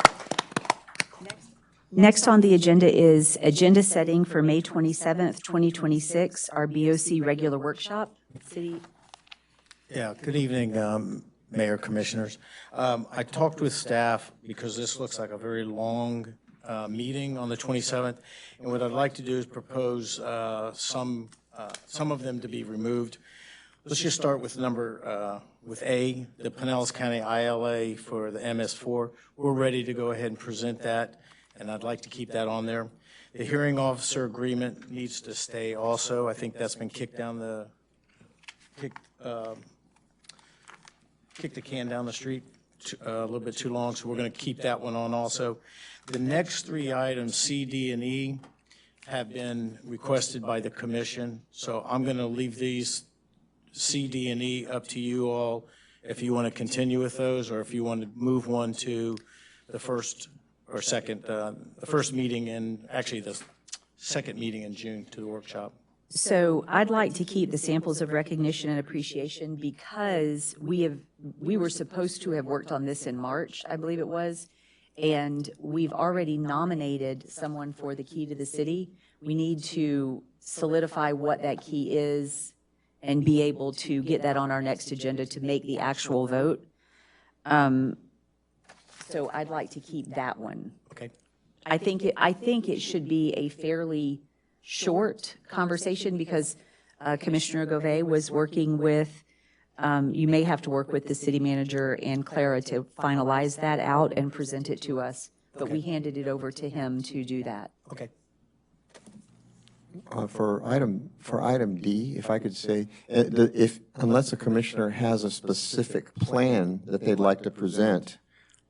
Speaker 1: Next on the agenda is agenda setting for May 27th, 2026, our BOC regular workshop. City.
Speaker 19: Yeah, good evening, Mayor, Commissioners. I talked with staff because this looks like a very long meeting on the 27th, and what I'd like to do is propose some of them to be removed. Let's just start with with A, the Pinellas County ILA for the MS4. We're ready to go ahead and present that, and I'd like to keep that on there. The hearing officer agreement needs to stay also. I think that's been kicked the can down the street a little bit too long, so we're going to keep that one on also. The next 3 items, C, D, and E, have been requested by the commission, so I'm going to leave these C, D, and E up to you all if you want to continue with those, or if you want to move one to the first or second, the first meeting and actually the second meeting in June to the workshop.
Speaker 1: So I'd like to keep the samples of recognition and appreciation because we were supposed to have worked on this in March, I believe it was, and we've already nominated someone for the key to the city. We need to solidify what that key is and be able to get that on our next agenda to make the actual vote. So I'd like to keep that one.
Speaker 19: Okay.
Speaker 1: I think it should be a fairly short conversation because Commissioner Gouvet was working with, you may have to work with the city manager and Clara to finalize that out and present it to us, but we handed it over to him to do that.
Speaker 19: Okay.
Speaker 11: For item D, if I could say, unless a commissioner has a specific plan that they'd like to present,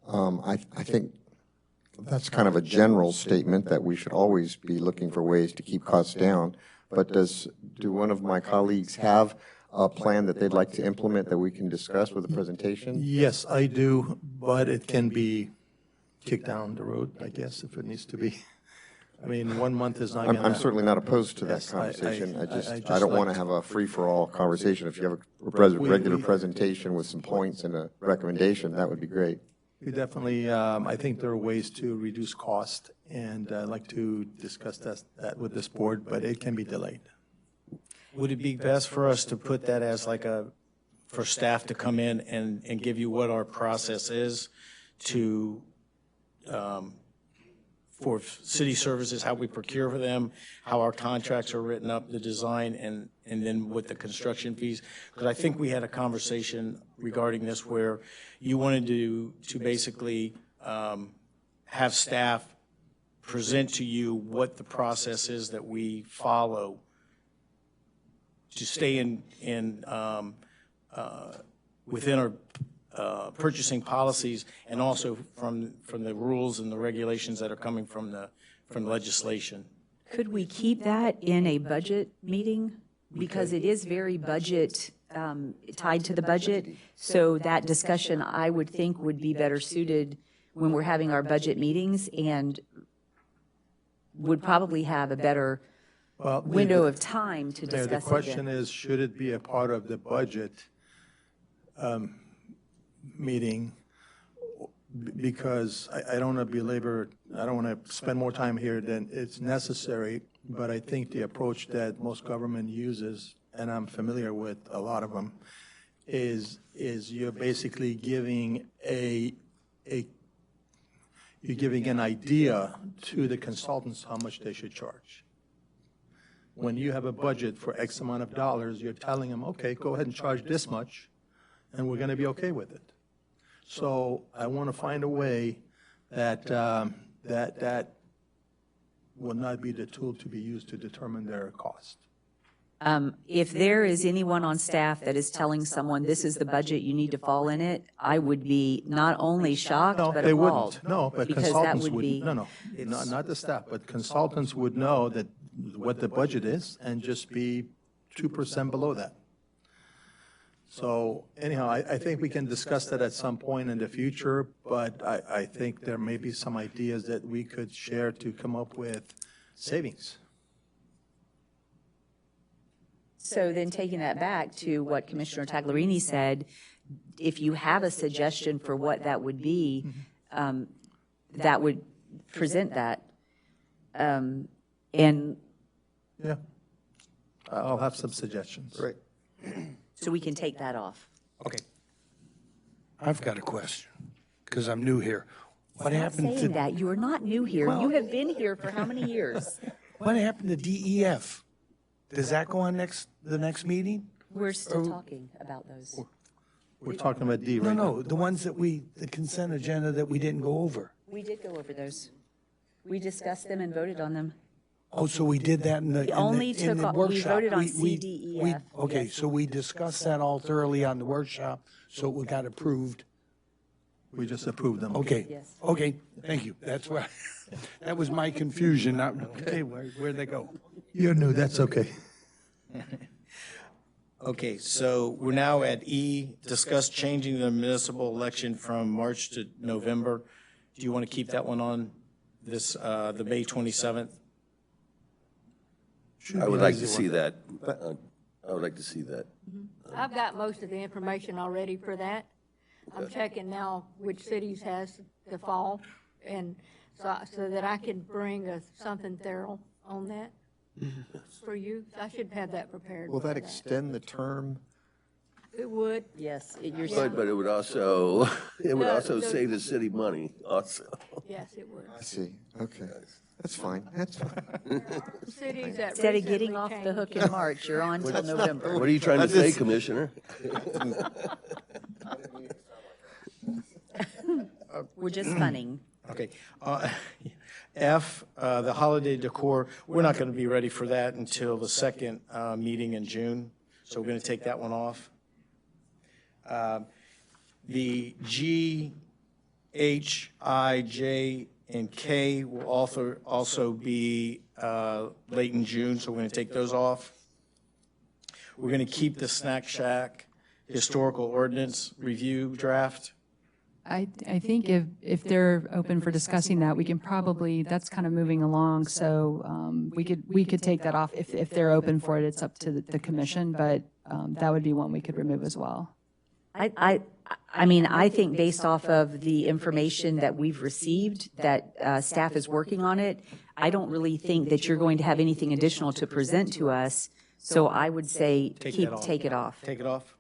Speaker 11: I think that's kind of a general statement that we should always be looking for ways to keep costs down. But do one of my colleagues have a plan that they'd like to implement that we can discuss with a presentation?
Speaker 6: Yes, I do, but it can be kicked down the road, I guess, if it needs to be. I mean, 1 month is not going to.
Speaker 11: I'm certainly not opposed to that conversation. I don't want to have a free-for-all conversation. If you have a regular presentation with some points and a recommendation, that would be great.
Speaker 6: We definitely, I think there are ways to reduce cost, and I'd like to discuss that with this board, but it can be delayed.
Speaker 19: Would it be best for us to put that as for staff to come in and give you what our process is for city services, how we procure for them, how our contracts are written up, the design, and then with the construction fees? Because I think we had a conversation regarding this where you wanted to basically have staff present to you what the process is that we follow to stay within our purchasing policies, and also from the rules and the regulations that are coming from legislation.
Speaker 1: Could we keep that in a budget meeting? Because it is very budget, tied to the budget. So that discussion, I would think, would be better suited when we're having our budget meetings and would probably have a better window of time to discuss it.
Speaker 6: The question is, should it be a part of the budget meeting? Because I don't want to belabor, I don't want to spend more time here than it's necessary, but I think the approach that most government uses, and I'm familiar with a lot of them, is you're basically giving you're giving an idea to the consultants how much they should charge. When you have a budget for X amount of dollars, you're telling them, okay, go ahead and charge this much, and we're going to be okay with it. So I want to find a way that will not be the tool to be used to determine their cost.
Speaker 1: If there is anyone on staff that is telling someone this is the budget, you need to fall in it, I would be not only shocked,
Speaker 6: No,
Speaker 1: but
Speaker 6: they
Speaker 1: appalled.
Speaker 6: wouldn't. No, but
Speaker 1: because that
Speaker 6: consultants
Speaker 1: would
Speaker 6: would,
Speaker 1: be-
Speaker 6: no, not the staff, but consultants would know that what the budget is and just be 2% below that. So anyhow, I think we can discuss that at some point in the future, but I think there may be some ideas that we could share to come up with savings.
Speaker 1: So then taking that back to what Commissioner Taglerini said, if you have a suggestion for what that would be, that would present that. And
Speaker 6: Yeah, I'll have some suggestions.
Speaker 11: Great.
Speaker 1: so we can take that off.
Speaker 14: Okay. I've got a question, because I'm new here. What
Speaker 1: Stop
Speaker 14: happened to?
Speaker 1: saying that. You are not new here.
Speaker 14: Well-
Speaker 1: You have been here for how many years?
Speaker 14: What happened to DEF? Does that go on the next meeting?
Speaker 1: We're still talking about those.
Speaker 6: We're talking about D
Speaker 14: No,
Speaker 6: right now.
Speaker 14: no, the ones that the consent agenda that we didn't go over.
Speaker 1: We did go over those. We discussed them and voted on them.
Speaker 14: Oh, so we did that in the,
Speaker 1: We only
Speaker 14: in the
Speaker 1: took, we
Speaker 14: workshop.
Speaker 1: voted on
Speaker 14: We-
Speaker 1: C, D, E, F.
Speaker 14: Okay,
Speaker 1: Yes.
Speaker 14: so we discussed that all thoroughly on the workshop, so it got approved.
Speaker 6: We just approved them.
Speaker 14: Okay,
Speaker 1: Yes.
Speaker 14: okay, thank you. That's why, that was my confusion. Okay, where'd they go?
Speaker 6: You're new, that's okay.
Speaker 19: Okay, so we're now at E, discuss changing the municipal election from March to November. Do you want to keep that one on this, the May 27th?
Speaker 7: I would like to see that. I would like to see that.
Speaker 3: I've got most of the information already for that. I'm checking now which cities has the fall, and so that I can bring something thorough on that for you. I should have that prepared.
Speaker 11: Will
Speaker 3: for
Speaker 11: that extend the term?
Speaker 3: It would.
Speaker 1: Yes,
Speaker 7: But it would also, it would
Speaker 3: No,
Speaker 7: also
Speaker 3: the-
Speaker 7: save the city money also.
Speaker 3: Yes, it would.
Speaker 11: I see, okay. That's fine, that's fine.
Speaker 3: Cities that
Speaker 1: Instead of getting
Speaker 3: recently
Speaker 1: off the
Speaker 3: changed.
Speaker 1: hook in March, you're on till November.
Speaker 7: What are you trying to say, Commissioner?
Speaker 1: We're just funning.
Speaker 19: Okay. F, the holiday decor, we're not going to be ready for that until the second meeting in June, so we're going to take that one off. The G, H, I, J, and K will also be late in June, so we're going to take those off. We're going to keep the Snack Shack historical ordinance review draft.
Speaker 15: I think if they're open for discussing that, we can probably, that's kind of moving along, so we could take that off. If they're open for it, it's up to the commission, but that would be one we could remove as well.
Speaker 1: I mean, I think based off of the information that we've received, that staff is working on it, I don't really think that you're going to have anything additional to present to us. So I would say take it off.
Speaker 19: Take it off.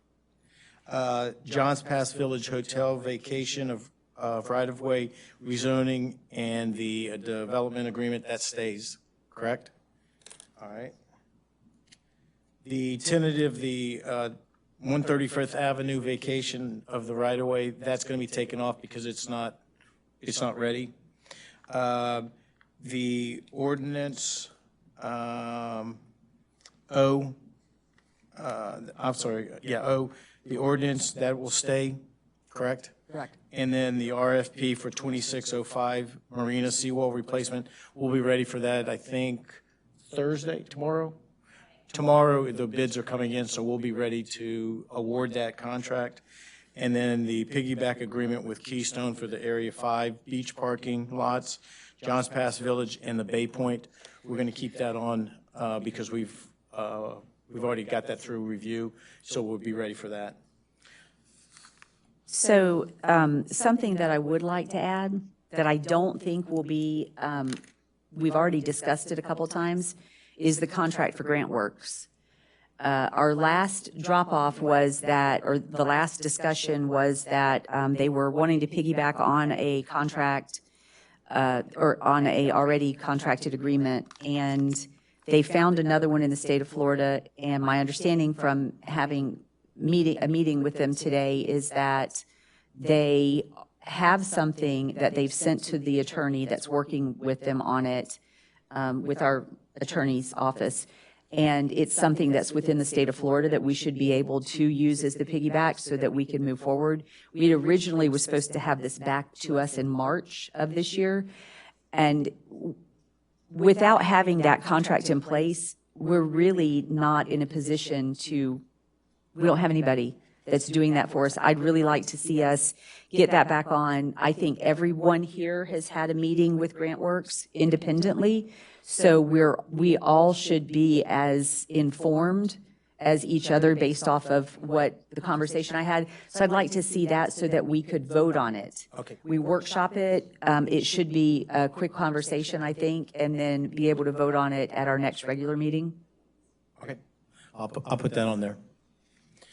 Speaker 19: Johns Pass Village Hotel vacation of right-of-way rezoning and the development agreement, that stays, correct? All right. The tentative, the 135th Avenue vacation of the right-of-way, that's going to be taken off because it's not ready. The ordinance, O, the ordinance, that will stay, correct?
Speaker 1: Correct.
Speaker 19: And then the RFP for 2605 Marina seawall replacement, we'll be ready for that, I think, Thursday, tomorrow? Tomorrow, the bids are coming in, so we'll be ready to award that contract. And then the piggyback agreement with Keystone for the Area 5 beach parking lots, Johns Pass Village, and the Bay Point. We're going to keep that on because we've already got that through review, so we'll be ready for that.
Speaker 1: So something that I would like to add that I don't think will be, we've already discussed it a couple times, is the contract for Grant Works. Our last drop-off was that, or the last discussion was that they were wanting to piggyback on a contract or on a already contracted agreement, and they found another one in the state of Florida, and my understanding from having a meeting with them today is that they have something that they've sent to the attorney that's working with them on it, with our attorney's office. And it's something that's within the state of Florida that we should be able to use as the piggyback so that we can move forward. We originally was supposed to have this back to us in March of this year. And without having that contract in place, we're really not in a position to, we don't have anybody that's doing that for us. I'd really like to see us get that back on. I think everyone here has had a meeting with GrantWorks independently, so we all should be as informed as each other based off of what the conversation I had. So I'd like to see that so that we could vote on it.
Speaker 6: Okay.
Speaker 1: We workshop it. It should be a quick conversation, I think, and then be able to vote on it at our next regular meeting.
Speaker 6: Okay. I'll put that on there.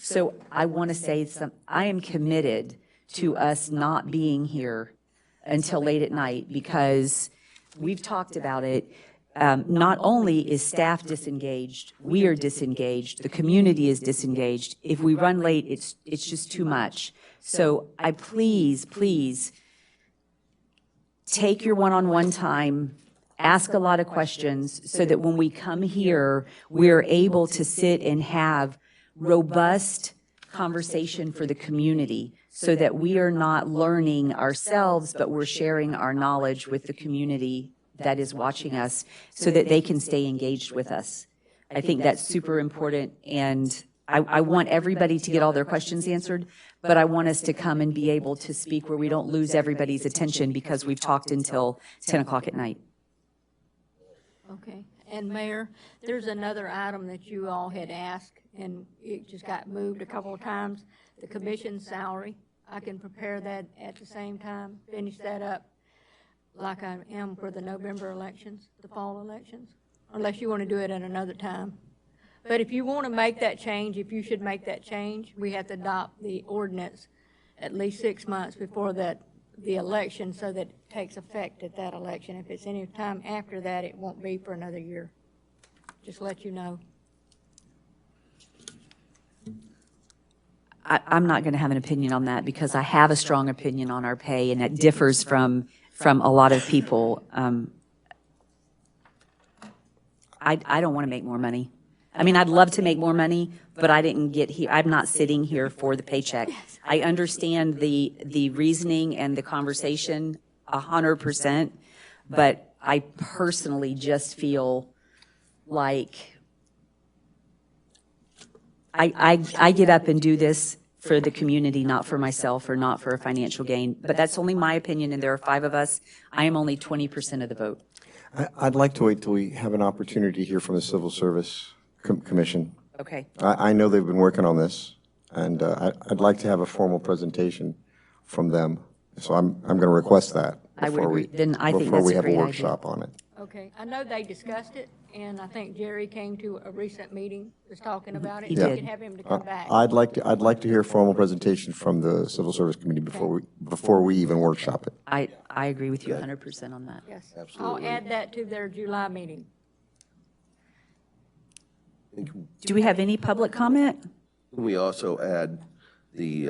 Speaker 1: So I want to say I am committed to us not being here until late at night because we've talked about it. Not only is staff disengaged, we are disengaged, the community is disengaged. If we run late, it's just too much. So I please take your one-on-one time, ask a lot of questions so that when we come here, we're able to sit and have robust conversation for the community so that we are not learning ourselves, but we're sharing our knowledge with the community that is watching us so that they can stay engaged with us. I think that's super important, and I want everybody to get all their questions answered, but I want us to come and be able to speak where we don't lose everybody's attention because we've talked until 10 o'clock at night.
Speaker 3: Okay. And Mayor, there's another item that you all had asked, and it just got moved a couple of times, the commission salary. I can prepare that at the same time, finish that up like I am for the November elections, the fall elections, unless you want to do it at another time. But if you want to make that change, if you should make that change, we have to adopt the ordinance at least 6 months before the election so that it takes effect at that election. If it's any time after that, it won't be for another year. Just let you know.
Speaker 1: I'm not going to have an opinion on that because I have a strong opinion on our pay, and it differs from a lot of people. I don't want to make more money. I mean, I'd love to make more money, but I didn't get here. I'm not sitting here for the paycheck. I understand the reasoning and the conversation 100%, but I personally just feel like I get up and do this for the community, not for myself or not for a financial gain. But that's only my opinion, and there are 5 of us. I am only 20% of the vote.
Speaker 11: I'd like to wait till we have an opportunity to hear from the Civil Service Commission.
Speaker 1: Okay.
Speaker 11: I know they've been working on this, and I'd like to have a formal presentation from them. So I'm going to request that
Speaker 1: I would agree. Then I think
Speaker 11: before
Speaker 1: that's
Speaker 11: we
Speaker 1: a
Speaker 11: have a
Speaker 1: great
Speaker 11: workshop
Speaker 1: idea.
Speaker 11: on it.
Speaker 3: Okay. I know they discussed it, and I think Jerry came to a recent meeting, was talking about it.
Speaker 1: He
Speaker 3: So
Speaker 1: did.
Speaker 3: we can have him to come back.
Speaker 11: I'd like to hear a formal presentation from the Civil Service Committee before we even workshop it.
Speaker 1: I agree with you 100% on that.
Speaker 3: Yes.
Speaker 11: Absolutely.
Speaker 3: I'll add that to their July meeting.
Speaker 1: Do we have any public comment?
Speaker 7: We also add the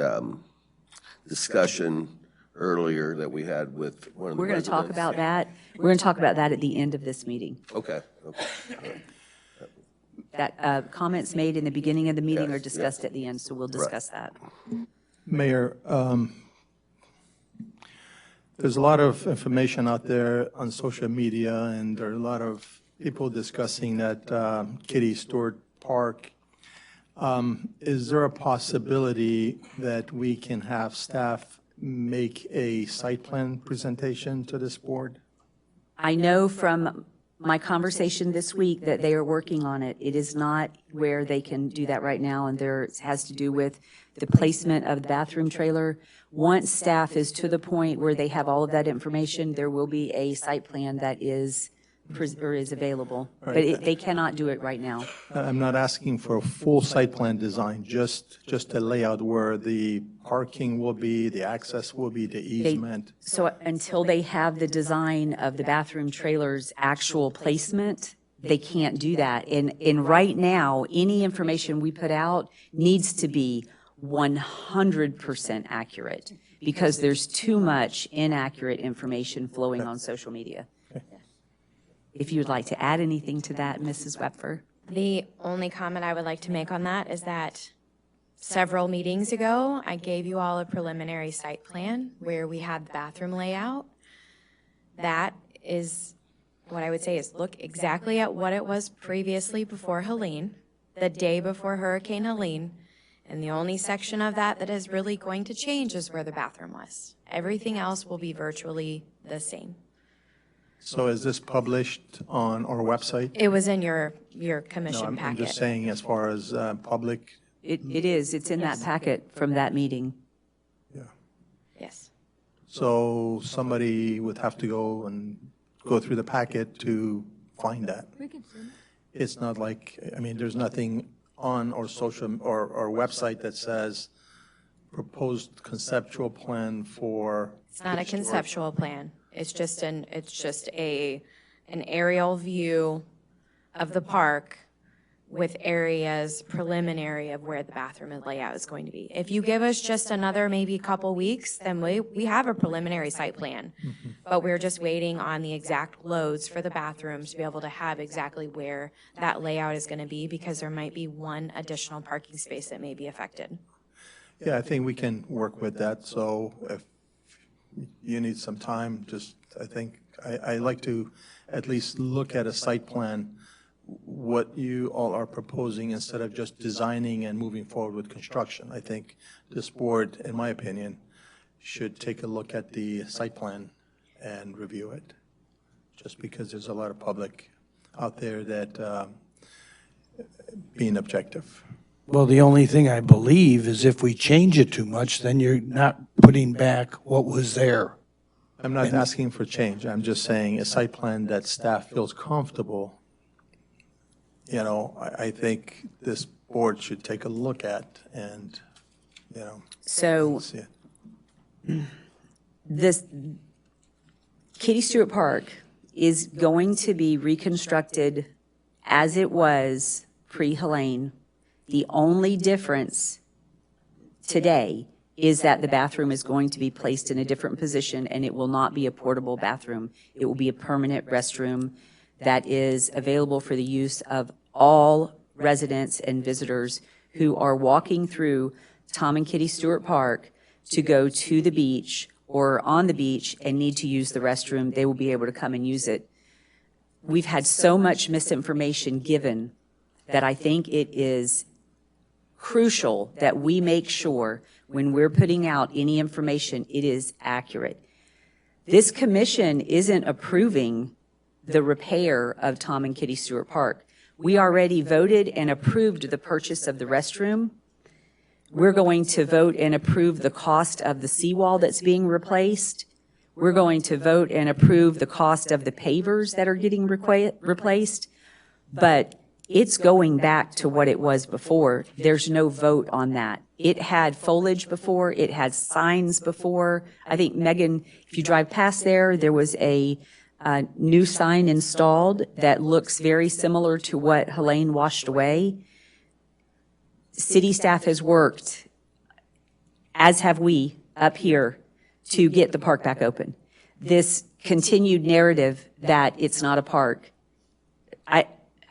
Speaker 7: discussion earlier that we had with one of the
Speaker 1: We're going to talk
Speaker 7: residents.
Speaker 1: about that. We're going to talk about that at the end of this meeting.
Speaker 7: Okay.
Speaker 1: That comments made in the beginning of the meeting
Speaker 7: Yes,
Speaker 1: are discussed at the end, so we'll discuss that.
Speaker 6: Mayor, there's a lot of information out there on social media, and there are a lot of people discussing that Kitty Stewart Park. Is there a possibility that we can have staff make a site plan presentation to this board?
Speaker 1: I know from my conversation this week that they are working on it. It is not where they can do that right now, and it has to do with the placement of the bathroom trailer. Once staff is to the point where they have all of that information, there will be a site plan that is available. But they cannot do it right now.
Speaker 6: I'm not asking for a full site plan design, just a layout where the parking will be, the access will be, the easement.
Speaker 1: So until they have the design of the bathroom trailer's actual placement, they can't do that. And right now, any information we put out needs to be 100% accurate because there's too much inaccurate information flowing on social media. If you would like to add anything to that, Mrs. Wepfer?
Speaker 12: The only comment I would like to make on that is that several meetings ago, I gave you all a preliminary site plan where we had the bathroom layout. That is what I would say is look exactly at what it was previously before Helene, the day before Hurricane Helene, and the only section of that that is really going to change is where the bathroom was. Everything else will be virtually the same.
Speaker 6: So is this published on our website?
Speaker 12: It was in your
Speaker 6: No,
Speaker 12: commission
Speaker 6: I'm
Speaker 12: packet.
Speaker 6: just saying as far as public.
Speaker 1: It is. It's in that packet from that meeting.
Speaker 12: Yes.
Speaker 6: So somebody would have to go through the packet to find that. It's not like, I mean, there's nothing on our social or website that says proposed conceptual plan for.
Speaker 12: It's not a conceptual plan. It's just an aerial view of the park with areas preliminary of where the bathroom and layout is going to be. If you give us just another maybe couple weeks, then we have a preliminary site plan. But we're just waiting on the exact loads for the bathrooms to be able to have exactly where that layout is going to be, because there might be one additional parking space that may be affected.
Speaker 6: Yeah, I think we can work with that. So if you need some time, I think, I like to at least look at a site plan, what you all are proposing, instead of just designing and moving forward with construction. I think this board, in my opinion, should take a look at the site plan and review it, just because there's a lot of public out there that being objective.
Speaker 14: Well, the only thing I believe is if we change it too much, then you're not putting back what was there.
Speaker 6: I'm not asking for change. I'm just saying a site plan that staff feels comfortable. You know, I think this board should take a look at and, you know.
Speaker 1: So
Speaker 6: see it.
Speaker 1: this Katie Stewart Park is going to be reconstructed as it was pre-Helene. The only difference today is that the bathroom is going to be placed in a different position, and it will not be a portable bathroom. It will be a permanent restroom that is available for the use of all residents and visitors who are walking through Tom and Kitty Stewart Park to go to the beach or on the beach and need to use the restroom. They will be able to come and use it. We've had so much misinformation given that I think it is crucial that we make sure when we're putting out any information, it is accurate. This commission isn't approving the repair of Tom and Kitty Stewart Park. We already voted and approved the purchase of the restroom. We're going to vote and approve the cost of the seawall that's being replaced. We're going to vote and approve the cost of the pavers that are getting replaced. But it's going back to what it was before. There's no vote on that. It had foliage before. It had signs before. I think, Megan, if you drive past there, there was a new sign installed that looks very similar to what Helene washed away. City staff has worked, as have we up here, to get the park back open. This continued narrative that it's not a park,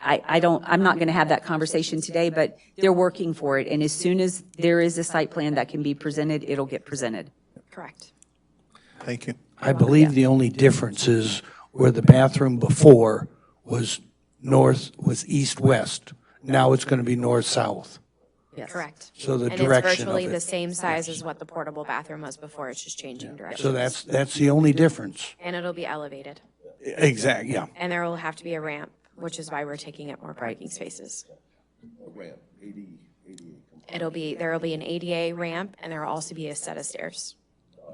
Speaker 1: I'm not going to have that conversation today, but they're working for it. And as soon as there is a site plan that can be presented, it'll get presented.
Speaker 12: Correct.
Speaker 6: Thank you.
Speaker 14: I believe the only difference is where the bathroom before was east-west. Now it's going to be north-south.
Speaker 12: Yes. Correct.
Speaker 14: So the
Speaker 12: And
Speaker 14: direction
Speaker 12: it's virtually
Speaker 14: of it.
Speaker 12: the same size as what the portable bathroom was before. It's just changing directions.
Speaker 14: So that's the only difference.
Speaker 12: And it'll be elevated.
Speaker 14: Exactly, yeah.
Speaker 12: And there will have to be a ramp, which is why we're taking up more parking spaces.
Speaker 7: A ramp, ADA.
Speaker 12: There will be an ADA ramp, and there will also be a set of stairs.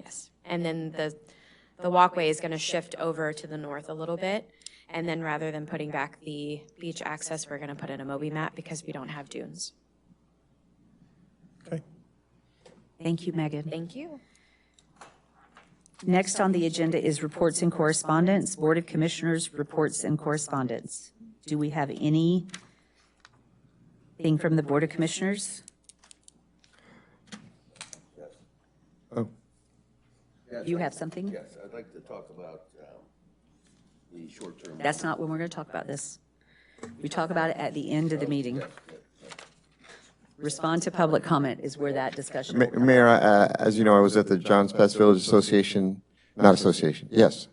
Speaker 12: Yes. And then the walkway is going to shift over to the north a little bit. And then rather than putting back the beach access, we're going to put in a Moby mat because we don't have dunes.
Speaker 6: Okay.
Speaker 1: Thank you, Megan.
Speaker 12: Thank you.
Speaker 1: Next on the agenda is reports and correspondence, Board of Commissioners reports and correspondence. Do we have anything from the Board of Commissioners?
Speaker 11: Oh,
Speaker 1: You have something?
Speaker 7: Yes, I'd like to talk about the short-term.
Speaker 1: That's not when we're going to talk about this. We talk about it at the end of the meeting. Respond to public comment is where that discussion will come.
Speaker 11: Mayor, as you know, I was at the Johns Pass Village Association, not association, yes,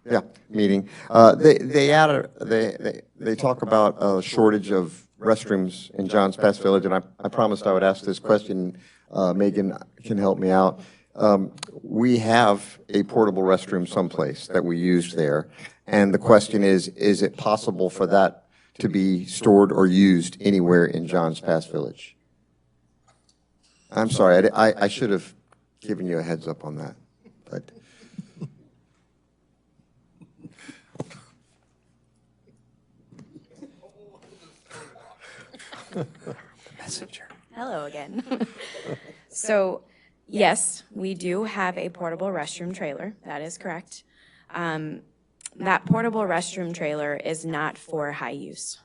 Speaker 11: yeah, meeting. They talk about a shortage of restrooms in Johns Pass Village, and I promised I would ask this question. Megan can help me out. We have a portable restroom someplace that we used there, and the question is it possible for that to be stored or used anywhere in Johns Pass Village? I'm sorry, I should have given you a heads up on that, but.
Speaker 12: Messenger. Hello again. So, yes, we do have a portable restroom trailer. That is correct. That portable restroom trailer is not for high use.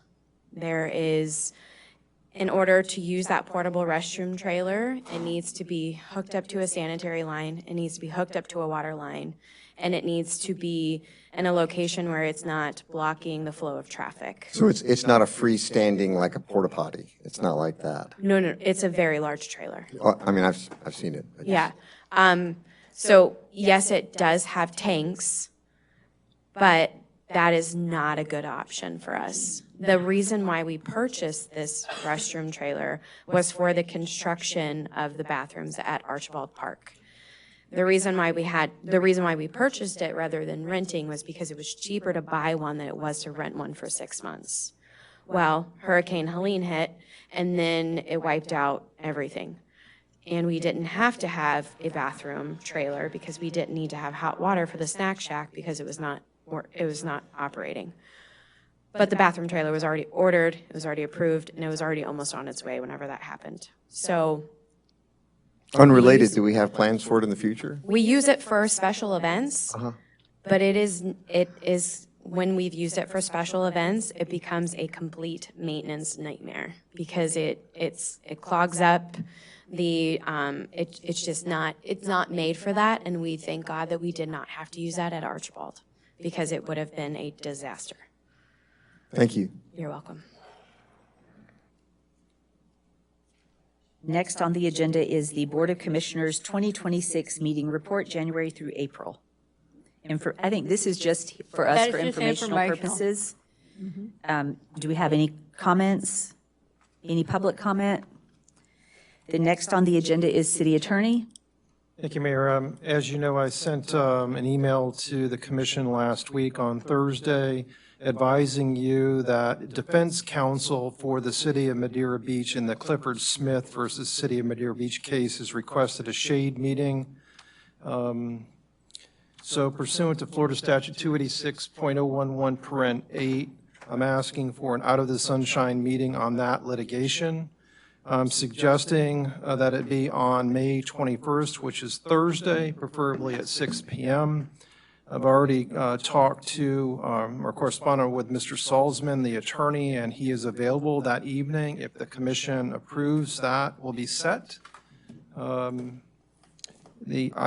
Speaker 12: In order to use that portable restroom trailer, it needs to be hooked up to a sanitary line, it needs to be hooked up to a water line, and it needs to be in a location where it's not blocking the flow of traffic.
Speaker 11: So it's not a freestanding like a porta potty? It's not like that?
Speaker 12: No, it's a very large trailer.
Speaker 11: I mean, I've seen it.
Speaker 12: Yeah. So, yes, it does have tanks, but that is not a good option for us. The reason why we purchased this restroom trailer was for the construction of the bathrooms at Archibald Park. The reason why we purchased it rather than renting was because it was cheaper to buy one than it was to rent one for 6 months. Well, Hurricane Helene hit, and then it wiped out everything. And we didn't have to have a bathroom trailer because we didn't need to have hot water for the snack shack because it was not operating. But the bathroom trailer was already ordered, it was already approved, and it was already almost on its way whenever that happened. So.
Speaker 11: Unrelated, do we have plans for it in the future?
Speaker 12: We use it for special events, but it is when we've used it for special events, it becomes a complete maintenance nightmare because it clogs up. It's not made for that, and we thank God that we did not have to use that at Archibald because it would have been a disaster.
Speaker 11: Thank you.
Speaker 12: You're welcome.
Speaker 1: Next on the agenda is the Board of Commissioners 2026 meeting report, January through April. And I think this is just for us for informational purposes. Do we have any comments? Any public comment? The next on the agenda is City Attorney.
Speaker 2: Thank you, Mayor. As you know, I sent an email to the commission last week on Thursday advising you that defense counsel for the City of Madeira Beach in the Clifford Smith versus City of Madeira Beach case has requested a shade meeting. So pursuant to Florida Statute 286.011 parent 8, I'm asking for an out of the sunshine meeting on that litigation. I'm suggesting that it be on May 21st, which is Thursday, preferably at 6 p.m. I've already talked to or corresponded with Mr. Salzman, the attorney, and he is available that evening. If the commission approves, that will be set. I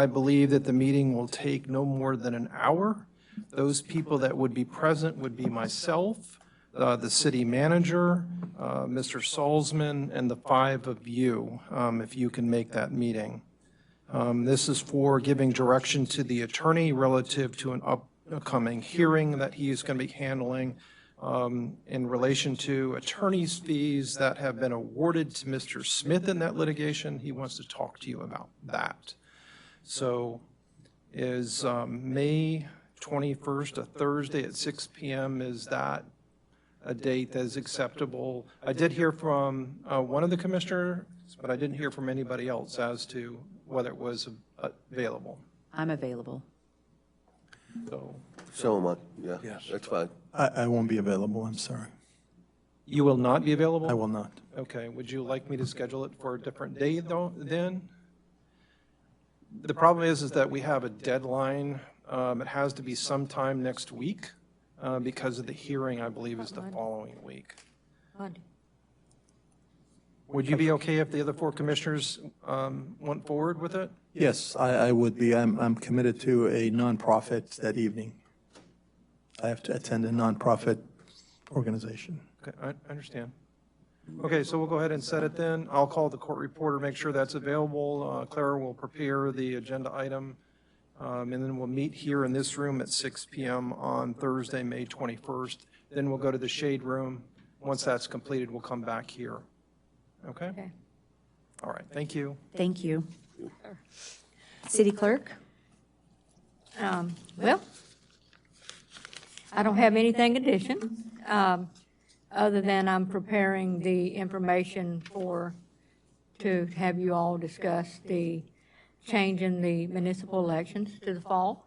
Speaker 2: believe that the meeting will take no more than an hour. Those people that would be present would be myself, the city manager, Mr. Salzman, and the 5 of you, if you can make that meeting. This is for giving direction to the attorney relative to an upcoming hearing that he is going to be handling in relation to attorney's fees that have been awarded to Mr. Smith in that litigation. He wants to talk to you about that. So is May 21st, a Thursday at 6 p.m., is that a date that is acceptable? I did hear from one of the commissioners, but I didn't hear from anybody else as to whether it was available.
Speaker 1: I'm available.
Speaker 7: So am I, yeah, yes. That's fine.
Speaker 6: I won't be available, I'm sorry.
Speaker 2: You will not be available?
Speaker 6: I will not.
Speaker 2: Okay, would you like me to schedule it for a different day though, then? The problem is that we have a deadline. It has to be sometime next week because of the hearing, I believe, is the following week. Would you be okay if the other four commissioners went forward with it?
Speaker 6: Yes, I would be. I'm committed to a nonprofit that evening. I have to attend a nonprofit organization.
Speaker 2: Okay, I understand. Okay, so we'll go ahead and set it then. I'll call the court reporter, make sure that's available. Clara will prepare the agenda item, and then we'll meet here in this room at 6 p.m. on Thursday, May 21st. Then we'll go to the Shade Room. Once that's completed, we'll come back here. Okay?
Speaker 3: Okay.
Speaker 2: All right, thank you.
Speaker 1: Thank you. City Clerk?
Speaker 3: Well, I don't have anything addition, other than I'm preparing the information to have you all discuss the change in the municipal elections to the fall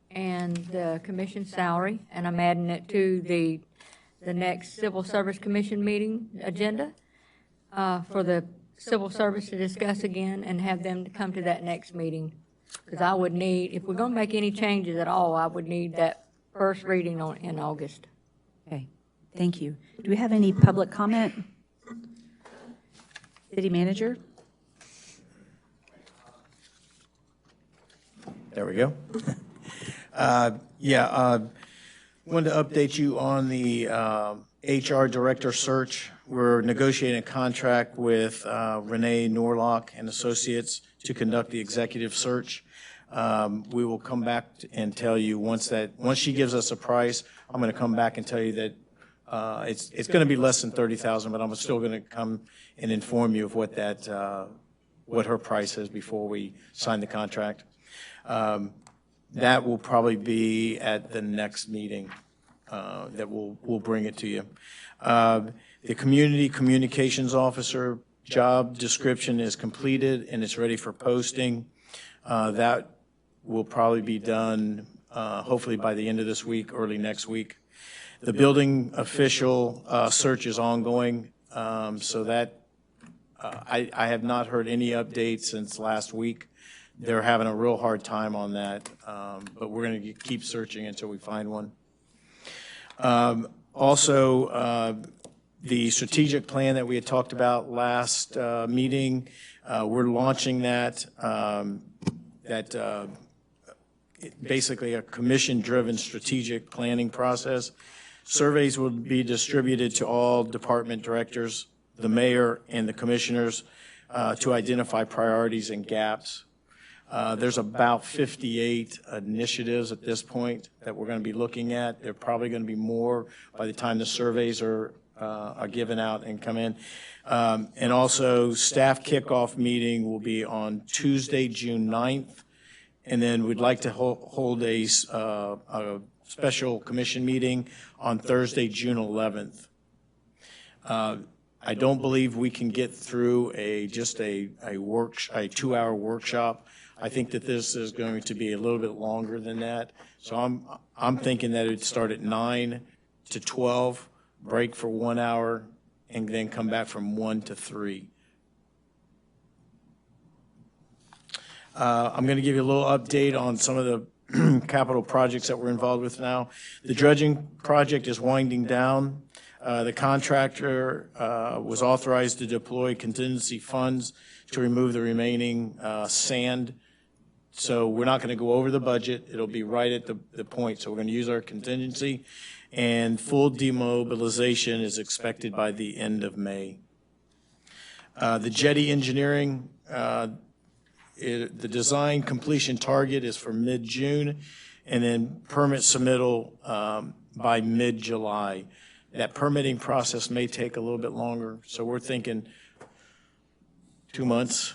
Speaker 3: and the commission salary, and I'm adding it to the next Civil Service Commission meeting agenda for the civil service to discuss again and have them to come to that next meeting. Because I would need, if we're going to make any changes at all, I would need that first reading in August.
Speaker 1: Okay, thank you. Do we have any public comment? City Manager?
Speaker 19: There we go. Wanted to update you on the HR Director search. We're negotiating a contract with Renee Norlock and Associates to conduct the executive search. We will come back and tell you once she gives us a price, I'm going to come back and tell you that it's going to be less than $30,000, but I'm still going to come and inform you of what her price is before we sign the contract. That will probably be at the next meeting that we'll bring it to you. The Community Communications Officer job description is completed and it's ready for posting. That will probably be done hopefully by the end of this week, early next week. The building official search is ongoing, so that I have not heard any updates since last week. They're having a real hard time on that, but we're going to keep searching until we find one. Also, the strategic plan that we had talked about last meeting, we're launching that. Basically a commission-driven strategic planning process. Surveys will be distributed to all department directors, the mayor, and the commissioners to identify priorities and gaps. There's about 58 initiatives at this point that we're going to be looking at. There are probably going to be more by the time the surveys are given out and come in. And also, staff kickoff meeting will be on Tuesday, June 9th. And then we'd like to hold a special commission meeting on Thursday, June 11th. I don't believe we can get through just a 2-hour workshop. I think that this is going to be a little bit longer than that. So I'm thinking that it'd start at 9 to 12, break for 1 hour, and then come back from 1 to 3. I'm going to give you a little update on some of the capital projects that we're involved with now. The dredging project is winding down. The contractor was authorized to deploy contingency funds to remove the remaining sand. So we're not going to go over the budget. It'll be right at the point. So we're going to use our contingency, and full demobilization is expected by the end of May. The jetty engineering, the design completion target is for mid-June, and then permit submittal by mid-July. That permitting process may take a little bit longer, so we're thinking 2 months,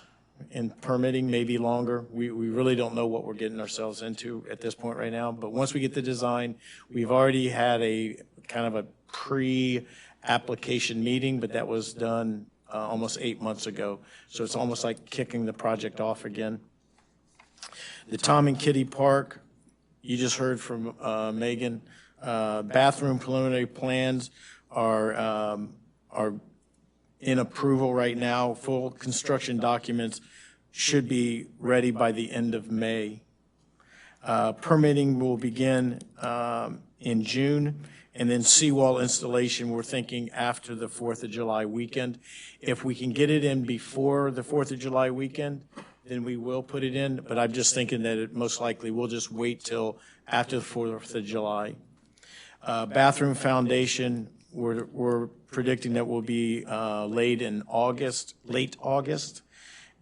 Speaker 19: and permitting may be longer. We really don't know what we're getting ourselves into at this point right now, but once we get the design, we've already had a kind of a pre-application meeting, but that was done almost 8 months ago. So it's almost like kicking the project off again. The Tom and Kitty Park, you just heard from Megan. Bathroom preliminary plans are in approval right now. Full construction documents should be ready by the end of May. Permitting will begin in June, And then seawall installation, we're thinking after the 4th of July weekend. If we can get it in before the 4th of July weekend, then we will put it in, but I'm just thinking that it most likely we'll just wait till after the 4th of July. Bathroom foundation, we're predicting that will be laid in August, late August,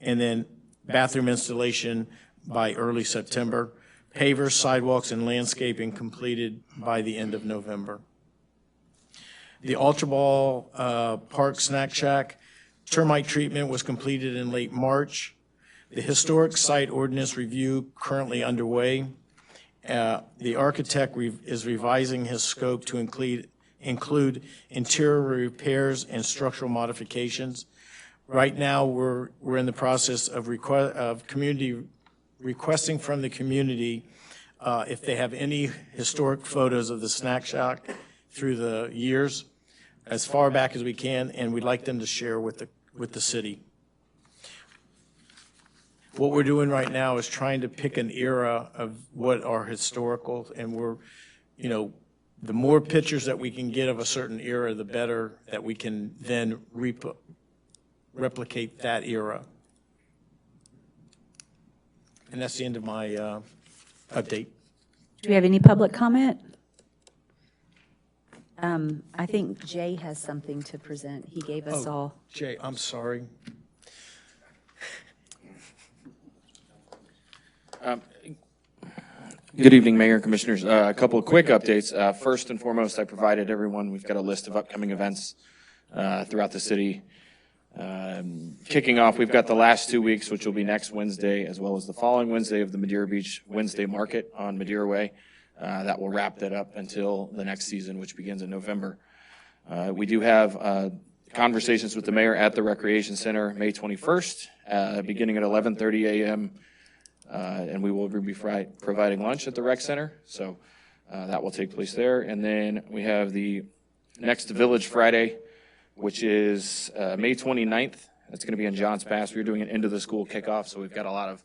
Speaker 19: and then bathroom installation by early September. Pavers, sidewalks, and landscaping completed by the end of November. The Ultra Ball Park Snack Shack termite treatment was completed in late March. The historic site ordinance review currently underway. The architect is revising his scope to include interior repairs and structural modifications. Right now, we're in the process of requesting from the community if they have any historic photos of the snack shack through the years, as far back as we can, and we'd like them to share with the city. What we're doing right now is trying to pick an era of what are historical, and we're, the more pictures that we can get of a certain era, the better that we can then replicate that era. And that's the end of my update.
Speaker 1: Do we have any public comment? I think Jay has something to present. He gave us all.
Speaker 19: Jay, I'm sorry.
Speaker 20: Good evening, Mayor and Commissioners. A couple of quick updates. First and foremost, I provided everyone, we've got a list of upcoming events throughout the city. Kicking off, we've got the last 2 weeks, which will be next Wednesday, as well as the following Wednesday of the Madeira Beach Wednesday Market on Madeira Way. That will wrap that up until the next season, which begins in November. We do have conversations with the mayor at the Recreation Center May 21st, beginning at 11:30 a.m., and we will be providing lunch at the rec center, so that will take place there. And then we have the next Village Friday, which is May 29th. That's going to be in Johns Pass. We're doing an end-of-the-school kickoff, so we've got a lot of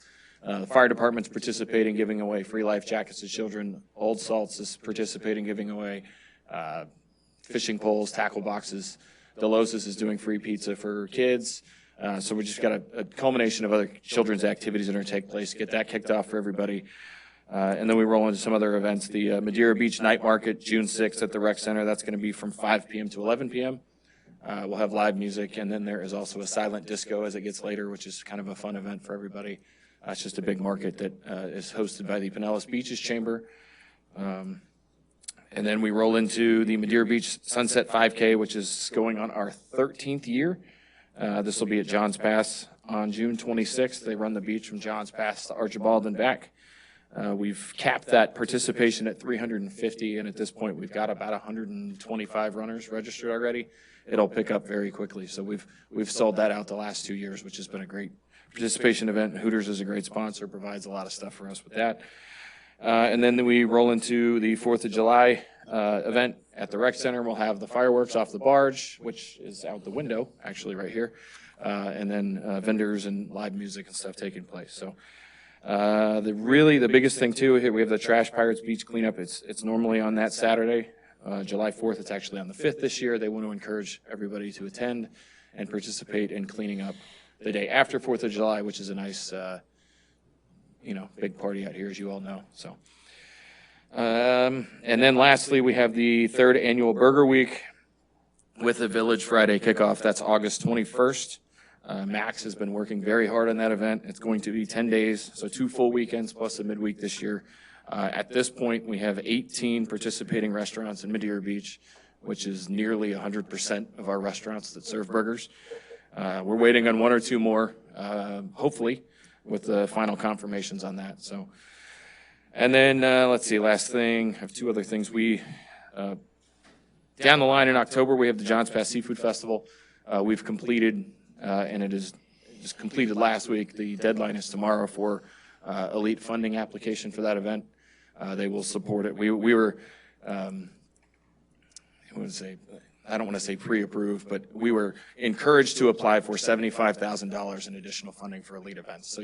Speaker 20: the fire department's participating, giving away free life jackets to children. Old Salts is participating, giving away fishing poles, tackle boxes. Delosis is doing free pizza for kids. So we just got a culmination of other children's activities that are going to take place, get that kicked off for everybody. And then we roll into some other events. The Madeira Beach Night Market, June 6th at the Rec Center. That's going to be from 5 p.m. to 11 p.m. We'll have live music, and then there is also a silent disco as it gets later, which is kind of a fun event for everybody. It's just a big market that is hosted by the Pinellas Beaches Chamber. And then we roll into the Madeira Beach Sunset 5K, which is going on our 13th year. This will be at Johns Pass on June 26th. They run the beach from Johns Pass to Archibald and back. We've capped that participation at 350, and at this point we've got about 125 runners registered already. It'll pick up very quickly. So we've sold that out the last 2 years, which has been a great participation event. Hooters is a great sponsor, provides a lot of stuff for us with that. And then we roll into the 4th of July event at the Rec Center. We'll have the fireworks off the barge, which is out the window, actually right here. And then vendors and live music and stuff taking place. So the biggest thing too, here we have the Trash Pirates Beach cleanup. It's normally on that Saturday, July 4th. It's actually on the 5th this year. They want to encourage everybody to attend and participate in cleaning up the day after 4th of July, which is a nice, big party out here, as you all know. So, and then lastly, we have the 3rd annual Burger Week with the Village Friday kickoff. That's August 21st. Max has been working very hard on that event. It's going to be 10 days, so 2 full weekends plus a midweek this year. At this point, we have 18 participating restaurants in Madeira Beach, which is nearly 100% of our restaurants that serve burgers. We're waiting on 1 or 2 more, hopefully, with the final confirmations on that. So, and then let's see, last thing, I have 2 other things. Down the line in October, we have the Johns Pass Seafood Festival. We've completed, and it is just completed last week. The deadline is tomorrow for elite funding application for that event. They will support it. We were, I don't want to say pre-approved, but we were encouraged to apply for $75,000 in additional funding for elite events. So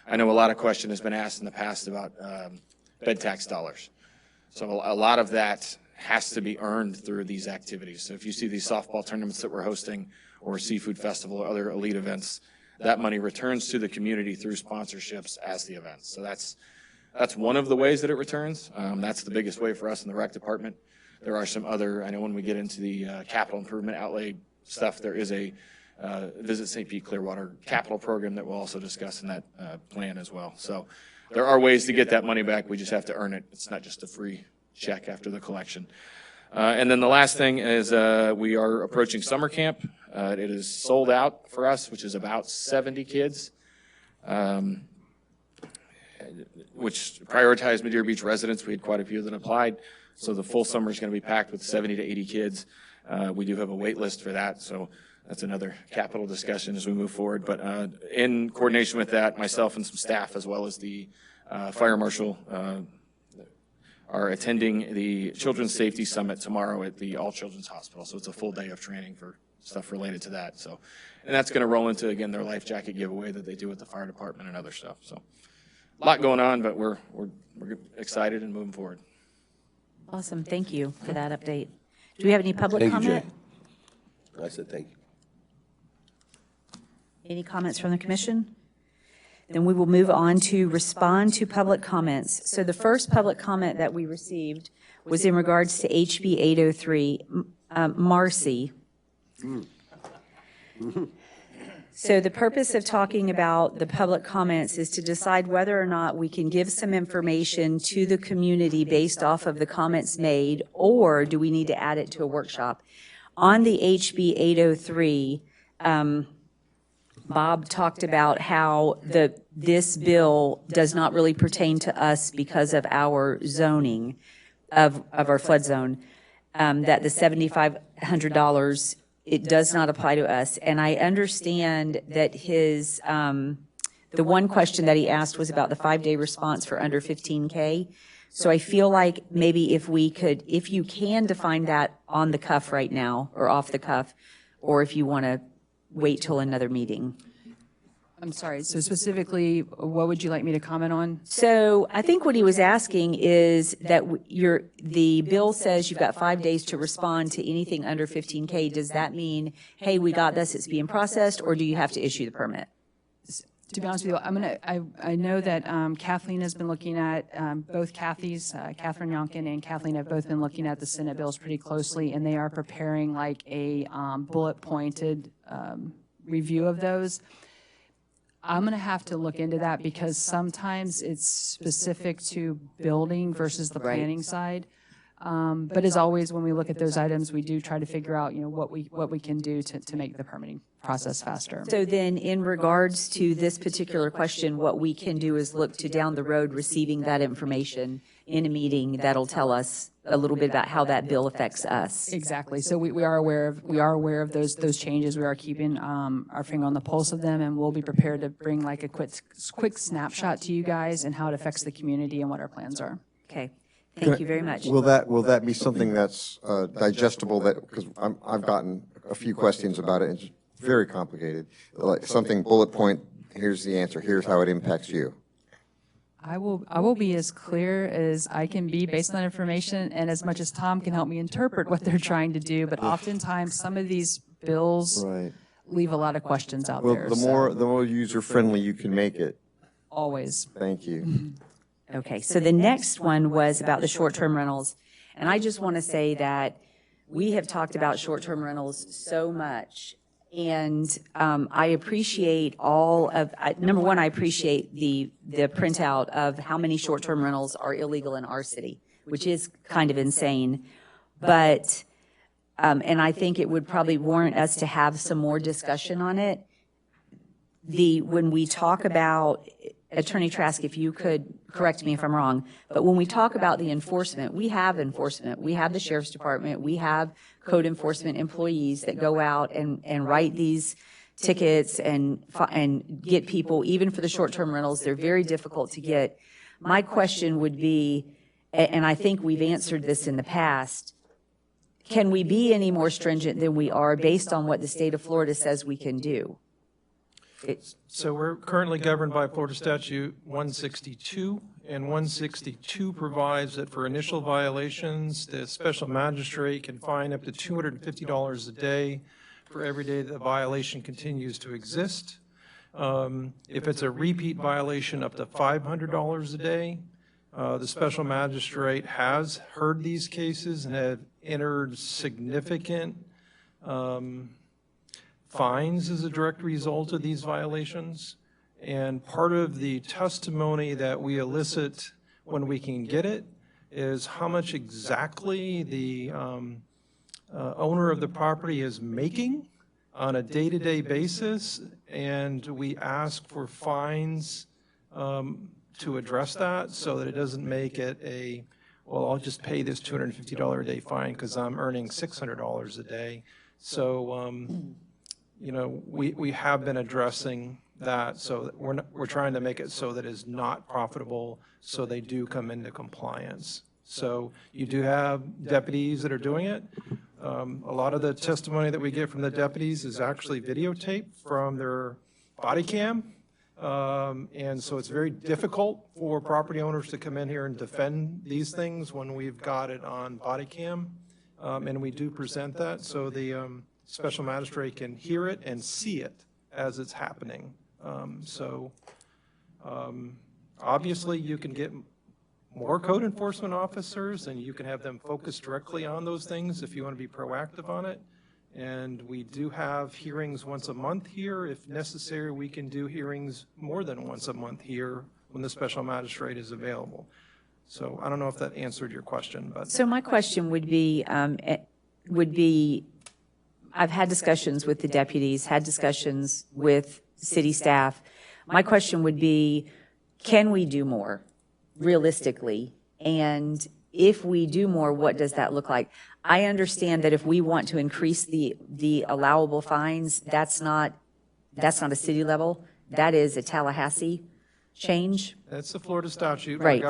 Speaker 20: I know a lot of question has been asked in the past about bed tax dollars. So a lot of that has to be earned through these activities. So if you see these softball tournaments that we're hosting, or Seafood Festival, or other elite events, that money returns to the community through sponsorships as the events. So that's one of the ways that it returns. That's the biggest way for us in the rec department. There are some other, I know when we get into the capital improvement outlay stuff, there is a Visit St. Pete Clearwater capital program that we'll also discuss in that plan as well. So there are ways to get that money back. We just have to earn it. It's not just a free check after the collection. And then the last thing is we are approaching summer camp. It is sold out for us, which is about 70 kids, which prioritized Madeira Beach residents. We had quite a few that applied. So the full summer is going to be packed with 70 to 80 kids. We do have a wait list for that. So that's another capital discussion as we move forward. But in coordination with that, myself and some staff, as well as the fire marshal, are attending the Children's Safety Summit tomorrow at the All Children's Hospital. So it's a full day of training for stuff related to that. So, and that's going to roll into, again, their life jacket giveaway that they do with the fire department and other stuff. So a lot going on, but we're excited and moving forward.
Speaker 1: Awesome. Thank you for that update. Do we have any public comment?
Speaker 7: I said thank you.
Speaker 1: Any comments from the commission? Then we will move on to respond to public comments. So the first public comment that we received was in regards to HB 803, Marcy. So the purpose of talking about the public comments is to decide whether or not we can give some information to the community based off of the comments made, or do we need to add it to a workshop? On the HB 803, Bob talked about how this bill does not really pertain to us because of our zoning of our flood zone, that the $7,500, it does not apply to us. And I understand that his, the one question that he asked was about the 5-day response for under 15K. So I feel like maybe if we could, if you can define that on the cuff right now, or off the cuff, or if you want to wait till another meeting.
Speaker 15: I'm sorry, so specifically, what would you like me to comment on?
Speaker 1: So I think what he was asking is that the bill says you've got 5 days to respond to anything under 15K. Does that mean, hey, we got this, it's being processed, or do you have to issue the permit?
Speaker 15: To be honest with you, I know that Kathleen has been looking at, both Kathy's, Catherine Yonkin and Kathleen have both been looking at the Senate bills pretty closely, and they are preparing like a bullet-pointed review of those. I'm going to have to look into that because sometimes it's specific to building versus the planning side. But as always, when we look at those items, we do try to figure out, what we can do to make the permitting process faster.
Speaker 1: So then in regards to this particular question, what we can do is look to down the road receiving that information in a meeting that'll tell us a little bit about how that bill affects us.
Speaker 15: Exactly. So we are aware of those changes. We are keeping our finger on the pulse of them, and we'll be prepared to bring like a quick snapshot to you guys and how it affects the community and what our plans are.
Speaker 1: Okay. Thank you very much.
Speaker 11: Will that be something that's digestible? Because I've gotten a few questions about it. It's very complicated. Like something bullet point. Here's the answer. Here's how it impacts you.
Speaker 15: I will be as clear as I can be based on that information, and as much as Tom can help me interpret what they're trying to do. But oftentimes, some of these bills leave a lot of questions out there.
Speaker 11: Well, the more user friendly you can make it.
Speaker 15: Always.
Speaker 11: Thank you.
Speaker 1: Okay, so the next one was about the short-term rentals. And I just want to say that we have talked about short-term rentals so much. And I appreciate number one, I appreciate the printout of how many short-term rentals are illegal in our city, which is kind of insane. But, and I think it would probably warrant us to have some more discussion on it. When we talk about, Attorney Trask, if you could correct me if I'm wrong, but when we talk about the enforcement. We have the Sheriff's Department, we have code enforcement employees that go out and write these tickets and get people, even for the short-term rentals, they're very difficult to get. My question would be, and I think we've answered this in the past, can we be any more stringent than we are based on what the state of Florida says we can do?
Speaker 2: So we're currently governed by Florida Statute 162, And 162 provides that for initial violations, the special magistrate can fine up to $250 a day for every day the violation continues to exist. If it's a repeat violation, up to $500 a day. The special magistrate has heard these cases and have entered significant fines as a direct result of these violations. And part of the testimony that we elicit when we can get it is how much exactly the owner of the property is making on a day-to-day basis, and we ask for fines to address that so that it doesn't make it a, well, I'll just pay this $250 a day fine because I'm earning $600 a day. So, you know, we have been addressing that, so that we're trying to make it so that it's not profitable, so they do come into compliance. So you do have deputies that are doing it. A lot of the testimony that we get from the deputies is actually videotaped from their body cam. And so it's very difficult for property owners to come in here and defend these things when we've got it on body cam. And we do present that so the special magistrate can hear it and see it as it's happening. Obviously you can get more code enforcement officers and you can have them focus directly on those things if you want to be proactive on it. And we do have hearings once a month here. If necessary, we can do hearings more than once a month here when the special magistrate is available. So I don't know if that answered your question, but.
Speaker 1: So my question would be, I've had discussions with the deputies, had discussions with city staff. My question would be, can we do more realistically? And if we do more, what does that look like? I understand that if we want to increase the allowable fines, that's not a city level. That is a Tallahassee change.
Speaker 2: That's the Florida statute.
Speaker 1: Right.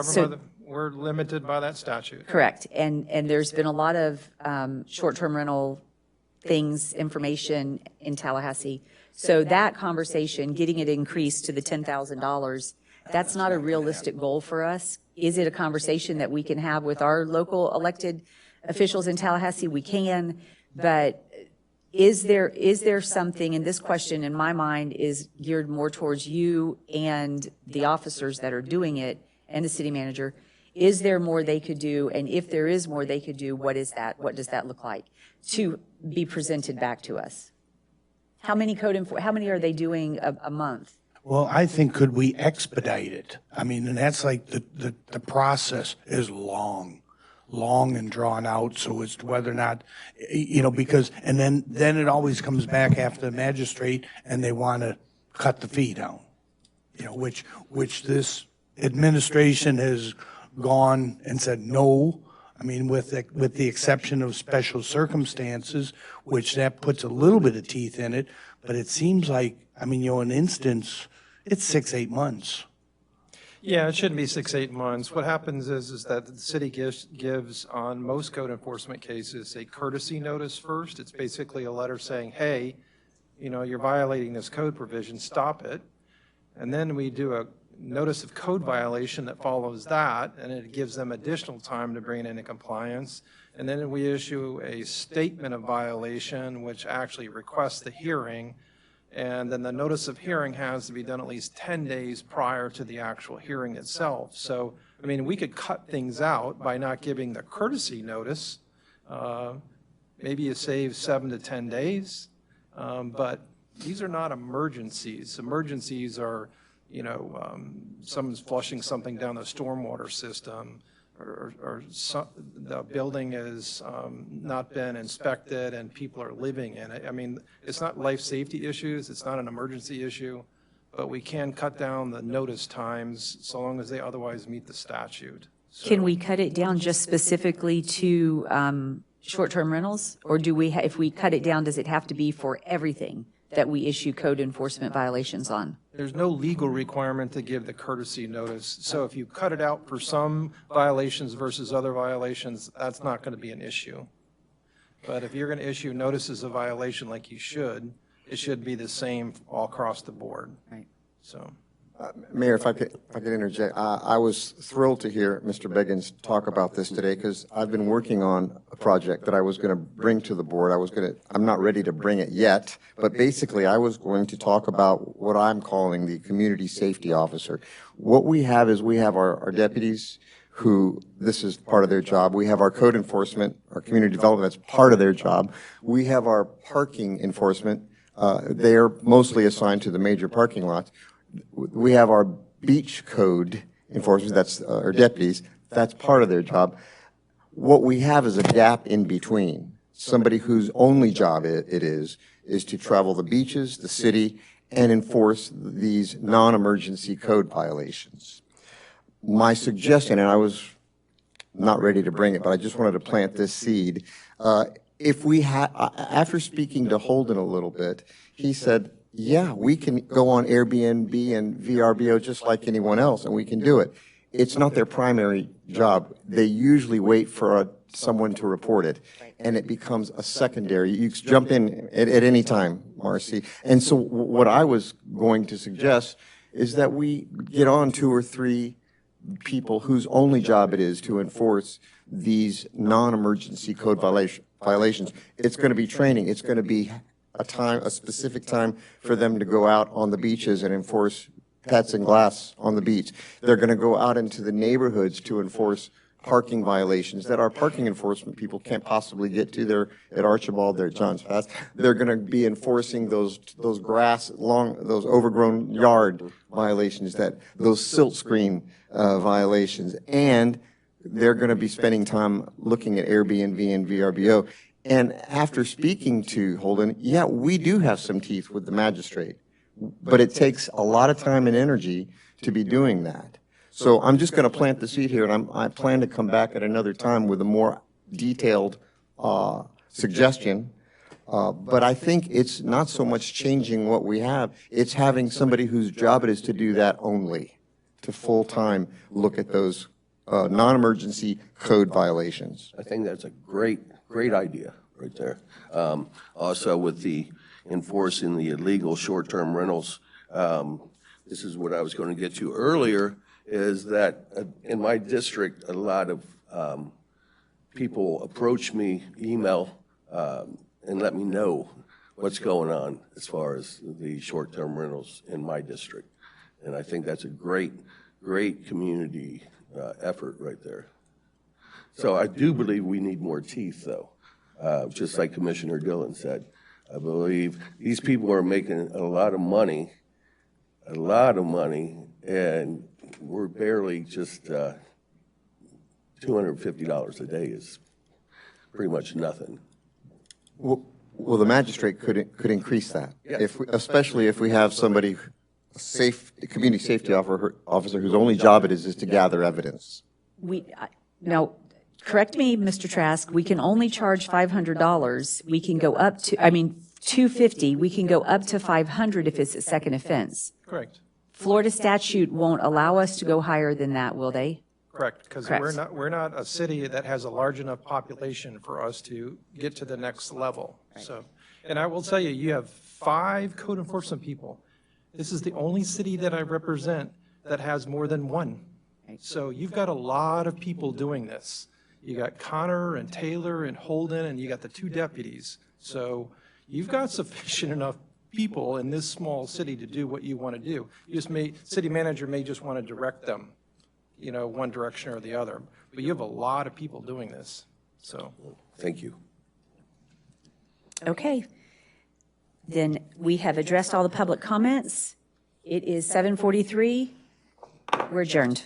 Speaker 2: We're limited by that statute.
Speaker 1: Correct. And there's been a lot of short-term rental things, information in Tallahassee. So that conversation, getting it increased to the $10,000, that's not a realistic goal for us. Is it a conversation that we can have with our local elected officials in Tallahassee? We can, but is there something, and this question in my mind is geared more towards you and the officers that are doing it and the city manager. Is there more they could do? And if there is more they could do, what is that? What does that look like to be presented back to us? How many are they doing a month?
Speaker 14: Well, I think could we expedite it? I mean, and that's like the process is long and drawn out. So as to whether or not, you know, because, and then it always comes back after the magistrate and they want to cut the fee down, you know, which this administration has gone and said no. I mean, with the exception of special circumstances, which that puts a little bit of teeth in it, but it seems like, I mean, you know, an instance, it's 6-8 months.
Speaker 2: Yeah, it shouldn't be 6-8 months. What happens is that the city gives on most code enforcement cases a courtesy notice first. It's basically a letter saying, hey, you know, you're violating this code provision, stop it. And then we do a notice of code violation that follows that, and it gives them additional time to bring it into compliance. And then we issue a statement of violation, which actually requests the hearing. And then the notice of hearing has to be done at least 10 days prior to the actual hearing itself. So, I mean, we could cut things out by not giving the courtesy notice. Maybe you save 7 to 10 days, but these are not emergencies. Emergencies are, you know, someone's flushing something down the stormwater system, or the building has not been inspected and people are living in it. I mean, it's not life safety issues, it's not an emergency issue, but we can cut down the notice times so long as they otherwise meet the statute. So,
Speaker 1: Can we cut it down just specifically to short-term rentals? Or do we, if we cut it down, does it have to be for everything that we issue code enforcement violations on?
Speaker 2: There's no legal requirement to give the courtesy notice. So if you cut it out for some violations versus other violations, that's not going to be an issue. But if you're going to issue notices of violation like you should, it should be the same all across the board.
Speaker 1: Right.
Speaker 2: So.
Speaker 11: Mayor, if I could interject, I was thrilled to hear Mr. Beggins talk about this today because I've been working on a project that I was going to bring to the board. I'm not ready to bring it yet, but basically I was going to talk about what I'm calling the community safety officer. What we have is we have our deputies who, this is part of their job. We have our code enforcement, our community development, that's part of their job. We have our parking enforcement. They are mostly assigned to the major parking lots. We have our beach code enforcement, that's our deputies, that's part of their job. What we have is a gap in between. Somebody whose only job it is to travel the beaches, the city, and enforce these non-emergency code violations. My suggestion, and I was not ready to bring it, but I just wanted to plant this seed. If we after speaking to Holden a little bit, he said, yeah, we can go on Airbnb and VRBO just like anyone else, and we can do it. It's not their primary job. They usually wait for someone to report it, and it becomes a secondary. You jump in at any time, Marcy. And so what I was going to suggest is that we get on 2 or 3 people whose only job it is to enforce these non-emergency code violations. It's going to be training. It's going to be a specific time for them to go out on the beaches and enforce pets and glass on the beach. They're going to go out into the neighborhoods to enforce parking violations that our parking enforcement people can't possibly get to. They're at Archibald, they're at Johns Pass. They're going to be enforcing those overgrown yard violations, those silt screen violations, and they're going to be spending time looking at Airbnb and VRBO. And after speaking to Holden, yeah, we do have some teeth with the magistrate, but it takes a lot of time and energy to be doing that. So I'm just going to plant the seed here, and I plan to come back at another time with a more detailed suggestion. But I think it's not so much changing what we have, it's having somebody whose job it is to do that only, to full-time look at those non-emergency code violations.
Speaker 7: I think that's a great idea right there. Also with the enforcing the illegal short-term rentals, this is what I was going to get to earlier, is that in my district, a lot of people approach me, email, and let me know what's going on as far as the short-term rentals in my district. And I think that's a great community effort right there. So I do believe we need more teeth, though. Just like Commissioner Dillon said, I believe these people are making a lot of money, and we're barely just $250 a day is pretty much nothing.
Speaker 11: Well, the magistrate could increase that, especially if we have somebody, a community safety officer whose only job it is to gather evidence.
Speaker 1: Now, correct me, Mr. Trask, we can only charge $500. We can go up to, $250. We can go up to $500 if it's a second offense.
Speaker 2: Correct.
Speaker 1: Florida statute won't allow us to go higher than that, will they?
Speaker 2: Correct, because we're not a city that has a large enough population for us to get to the next level. So, and I will tell you, you have 5 code enforcement people. This is the only city that I represent that has more than 1. So you've got a lot of people doing this. You got Connor and Taylor and Holden, and you got the 2 deputies. So you've got sufficient enough people in this small city to do what you want to do. City manager may just want to direct them, one direction or the other. But you have a lot of people doing this, so.
Speaker 7: Thank you.
Speaker 1: Okay. Then we have addressed all the public comments. It is 7:43. We're adjourned.